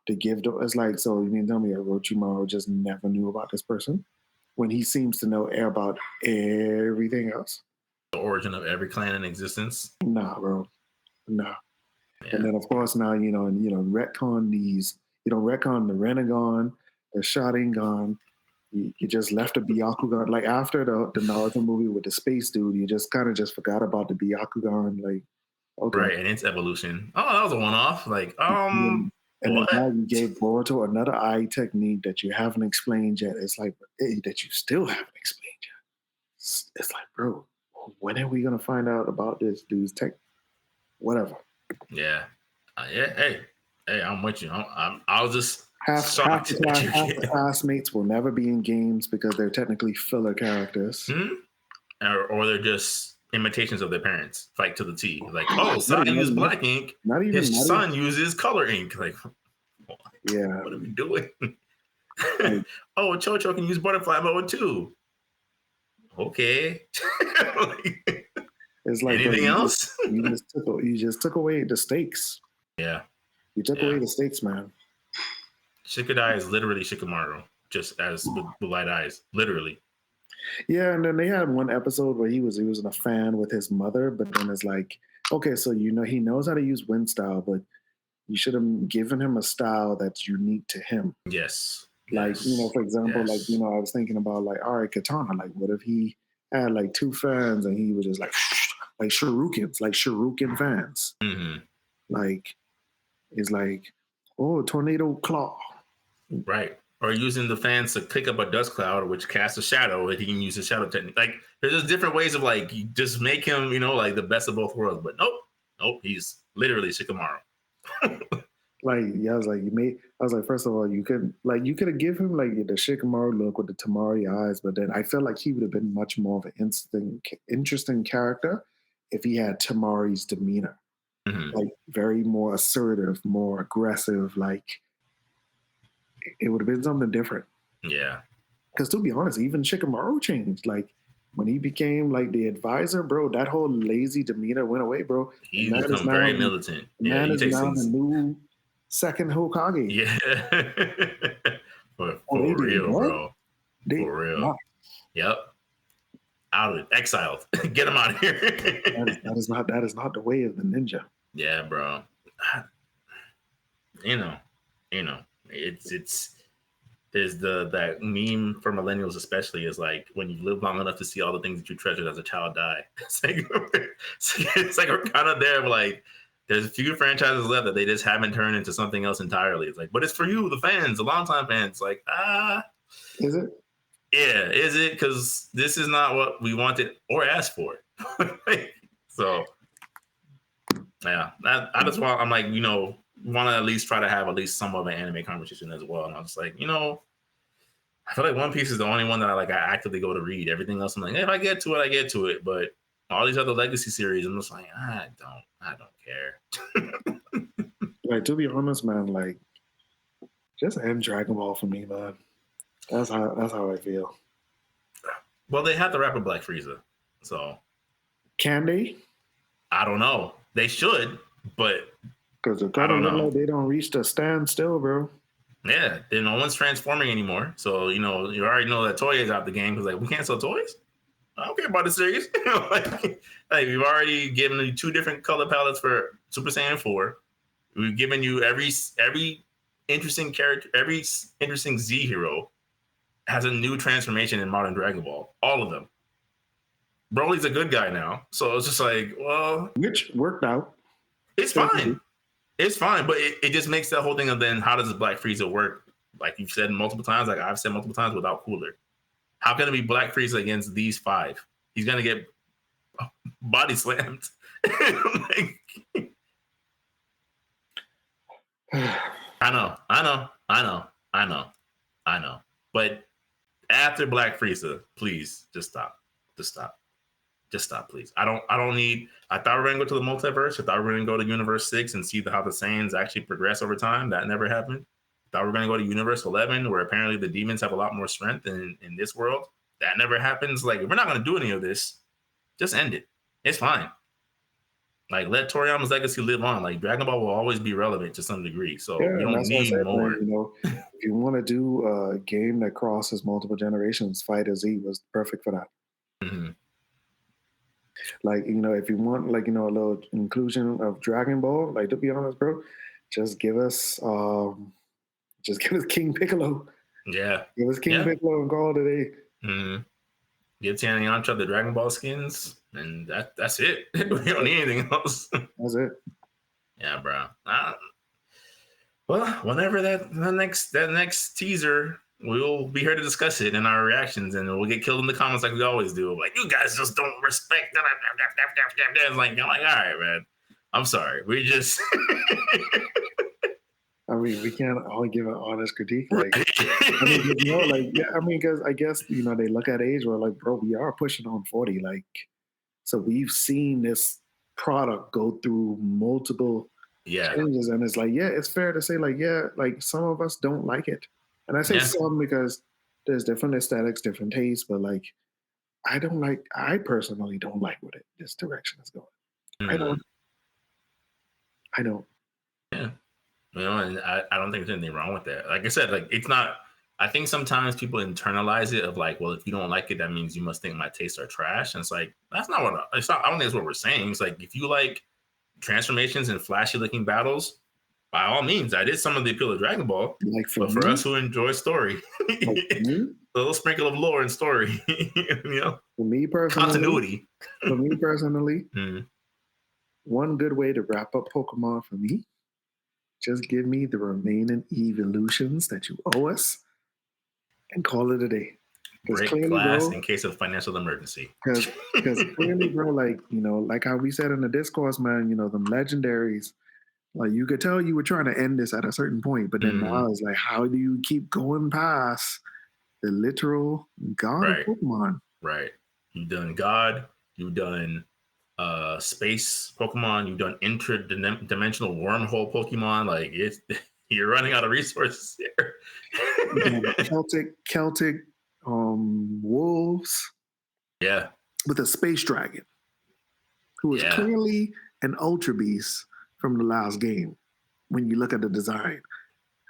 to give to us. Like, so you mean tell me Orochimaru just never knew about this person when he seems to know about everything else? The origin of every clan in existence. Nah, bro. Nah. Yeah. And then of course now, retcon these, retcon the Renegon, the Sharingan. You just left the Byakugan. Like after the Naruto movie with the space dude, you just kind of just forgot about the Byakugan. Like, okay. Right, and its evolution. Oh, that was a one-off. Like, And then what? now you gave Boruto another eye technique that you haven't explained yet. It's like that you still haven't explained yet. It's like, bro, when are we gonna find out about this dude's tech? Whatever. Yeah. Yeah. Hey, I'm with you. I was just Half the classmates will never be in games because they're technically filler characters. Or they're just imitations of their parents, like to the T. Like, oh, Sai used black ink. His son uses color ink. Like, yeah, what are we doing? Oh, Chocho can use butterfly mode too. Okay. It's like anything else? You just took away the stakes. Yeah. You took away the stakes, man. Shikadai is literally Shikamaru, just as with light eyes, literally. Yeah, and then they had one episode where he was a fan with his mother, but then it's like, okay, so he knows how to use wind style, but you should have given him a style that's unique to him. Yes. Like, for example, like, I was thinking about like, all right, Katana, like what if he had like two fans and he was just like shurikens, like shuriken fans. Mm-hmm. Like, it's like, oh, tornado claw. Right. Or using the fans to pick up a dust cloud, which casts a shadow, and he can use the shadow technique. Like, there's just different ways of like, you just make him, like the best of both worlds. But nope, he's literally Shikamaru. Like, yeah, I was like, first of all, you could have given him like the Shikamaru look with the Tamari eyes, but then I feel like he would have been much more of an interesting character if he had Tamari's demeanor. Mm-hmm. Like very more assertive, more aggressive, like it would have been something different. Yeah. Because to be honest, even Shikamaru changed. Like when he became like the advisor, bro, that whole lazy demeanor went away, bro. He's become very militant. Man is now the new second Hokage. Yeah. for real, bro. For real. Wow. Yep. Out of it. Exiled. Get him out of here. that is not the way of the ninja. Yeah, bro. It's there's that meme for millennials especially is like when you live long enough to see all the things that you treasured as a child die. It's like we're kind of there, like there's a few franchises left that they just haven't turned into something else entirely. It's like, but it's for you, the fans, the longtime fans. Like, is it? Yeah, is it? Because this is not what we wanted or asked for. So, yeah, I just want, I'm like, want to at least try to have at least some of an anime conversation as well. And I was like, I feel like One Piece is the only one that I actively go to read. Everything else, I'm like, hey, if I get to it, I get to it. But all these other legacy series, I'm just like, I don't care. Like, to be honest, man, like, just end Dragon Ball for me, man. That's how I feel. Well, they have to wrap up Black Frieza, so can they? I don't know. They should, but because I don't know. Like they don't reach the standstill, bro. Yeah, then no one's transforming anymore. So you already know that Toei's out the game because like we can't sell toys. I don't care about the series. like we've already given you 2 different color palettes for Super Saiyan 4. We've given you every interesting character, every interesting Z hero has a new transformation in Modern Dragon Ball. All of them. Broly's a good guy now, so it's just like, well, which worked out. It's fine. It's fine, but it just makes that whole thing of then how does Black Frieza work? Like you've said multiple times, like I've said multiple times, without Cooler. How can it be Black Frieza against these 5? He's gonna get body slammed. Like, I know. But after Black Frieza, please just stop. Just stop, please. I don't need. I thought we were gonna go to the multiverse. I thought we were gonna go to Universe 6 and see how the Saiyans actually progress over time. That never happened. I thought we were gonna go to Universe 11, where apparently the demons have a lot more strength in this world. That never happens. Like, if we're not gonna do any of this, just end it. It's fine. Like, let Toriyama's legacy live on. Like, Dragon Ball will always be relevant to some degree. So Yeah, we and don't that's what I need said, more. man, if you want to do a game that crosses multiple generations, Fighter Z was perfect for that. Mhm. Like, if you want, like, a little inclusion of Dragon Ball, like, to be honest, bro, just give us King Piccolo. Yeah. Give us King Piccolo and call it a day. Mm-hmm. Give Tana Yantra the Dragon Ball skins, and that's it. We don't need anything else. That's it. Yeah, bro. Well, whenever that next teaser, we'll be here to discuss it and our reactions, and we'll get killed in the comments like we always do. Like, you guys just don't respect that. It's like, I'm like, all right, man. I'm sorry. We just. I mean, we can't all give an honest critique. Like, because I guess they look at age. We're like, bro, we are pushing on 40. Like, so we've seen this product go through multiple changes, and it's like, it's fair to say, like, like some of us don't like it, and I say some because there's different aesthetics, different tastes, but like, I personally don't like what this direction is going. Mm-hmm. I don't. Yeah. And I don't think there's anything wrong with that. Like I said, like, it's not. I think sometimes people internalize it of like, well, if you don't like it, that means you must think my tastes are trash. And it's like, that's not what. It's not. I don't think that's what we're saying. It's like, if you like transformations and flashy looking battles, by all means, that is some of the appeal of Dragon Ball. Like, but for us who enjoy story, a little sprinkle of lore and story, for me personally, continuity. One good way to wrap up Pokemon for me. Just give me the remaining evolutions that you owe us and call it a day. Break class, bro, in case of financial emergency. Because clearly, bro, like how we said in the discourse, man, them legendaries, like, you could tell you were trying to end this at a certain point, but then now it's like, how do you keep going past the literal god of Pokemon? Right. You've done God, you've done space Pokemon, you've done interdimensional wormhole Pokemon. Like, you're running out of resources here. Celtic wolves. Yeah. With a space dragon, who is clearly an Ultra Beast from the last game. When you look at the design,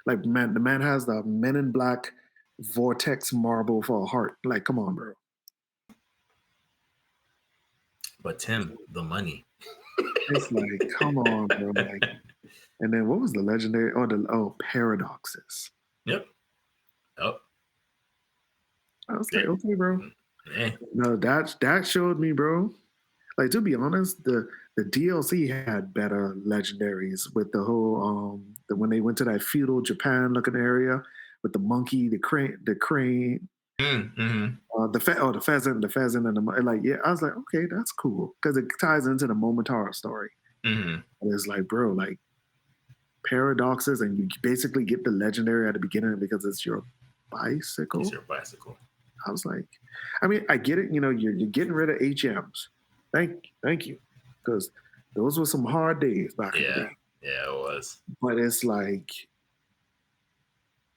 like, man, the man has the Men in Black vortex marble for a heart. Like, come on, bro. But Tim, the money. It's like, come on, bro. Like, and then what was the legendary? Paradoxes. Yep. I was like, okay, bro. Yeah. No, that showed me, bro. Like, to be honest, the DLC had better legendaries with the whole when they went to that feudal Japan looking area with the monkey, the crane, mm-hmm. The pheasant, and I was like, okay, that's cool because it ties into the Momotaro story. Mm-hmm. And it's like, bro, like, paradoxes, and you basically get the legendary at the beginning because it's your bicycle. It's your bicycle. I was like, I mean, I get it. You're getting rid of HMs. Thank you, because those were some hard days back in the day. Yeah, it was. But it's like,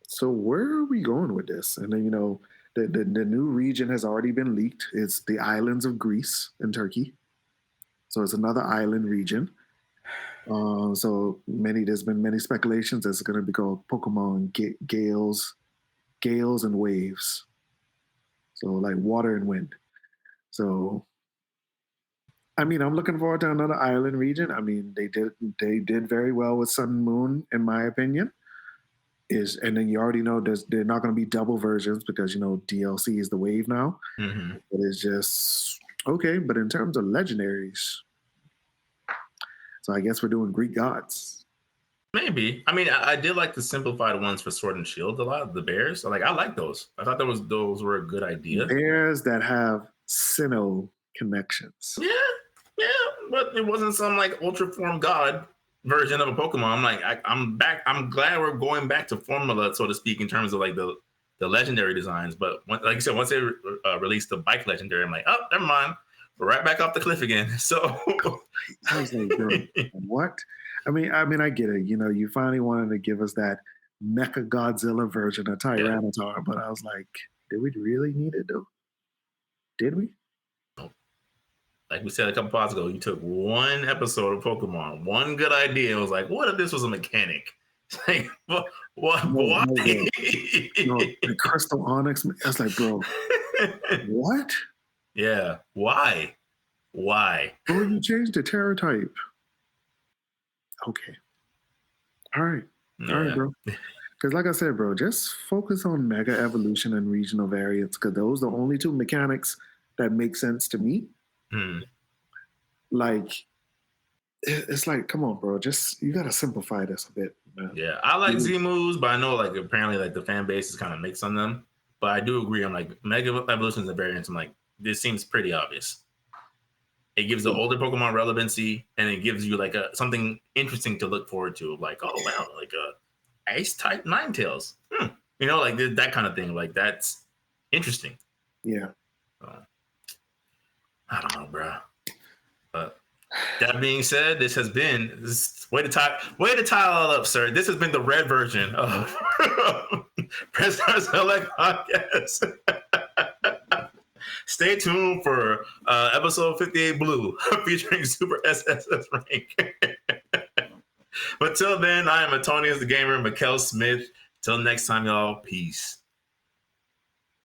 so where are we going with this? And then the new region has already been leaked. It's the islands of Greece and Turkey. So it's another island region. There's been many speculations that it's going to be called Pokemon Gales and Waves. So, like, water and wind. So, I mean, I'm looking forward to another island region. I mean, they did very well with Sun and Moon, in my opinion. And then you already know they're not going to be double versions because DLC is the wave now. Mm-hmm. But it's just okay. But in terms of legendaries, so I guess we're doing Greek gods. Maybe. I mean, I did like the simplified ones for Sword and Shield a lot. The bears, like I like those. I thought those were a good idea. Bears that have Sinnoh connections. Yeah, yeah, but it wasn't some like ultra form god version of a Pokemon. I'm like, I'm back. I'm glad we're going back to formula, so to speak, in terms of like the legendary designs. But like you said, once they released the bike legendary, I'm like, oh, never mind. We're right back off the cliff again. So I was like, bro, what? I mean, I get it. You know, you finally wanted to give us that Mecha Godzilla version of Tyranitar, but I was like, did we really need it though? Did we? Like we said a couple pods ago, you took one episode of Pokemon, one good idea. It was like, what if this was a mechanic? Like, what? Why? No, the Crystal Onyx. I was like, bro, what? Yeah, why? Why? Oh, you changed the Terra type. Okay. All right. All right, bro. Because like I said, bro, just focus on Mega Evolution and Regional Variants, because those are the only two mechanics that make sense to me. Like, it's like, come on, bro, just you gotta simplify this a bit, man. Yeah, I like Z moves, but I know like apparently like the fan base is kind of mixed on them. But I do agree on like Mega Evolutions and Variants. I'm like, this seems pretty obvious. It gives the older Pokemon relevancy, and it gives you like something interesting to look forward to. Like, oh wow, like a Ice type Ninetales, you know, like that kind of thing. Like that's interesting. Yeah. I don't know, bro. But that being said, this has been way to tie all up, sir. This has been the red version of Press Start Select Podcast. Stay tuned for episode 58 Blue featuring Super SSS Rank. But till then, I am Antonius the Gamer, Mikkel Smith. Till next time, y'all. Peace.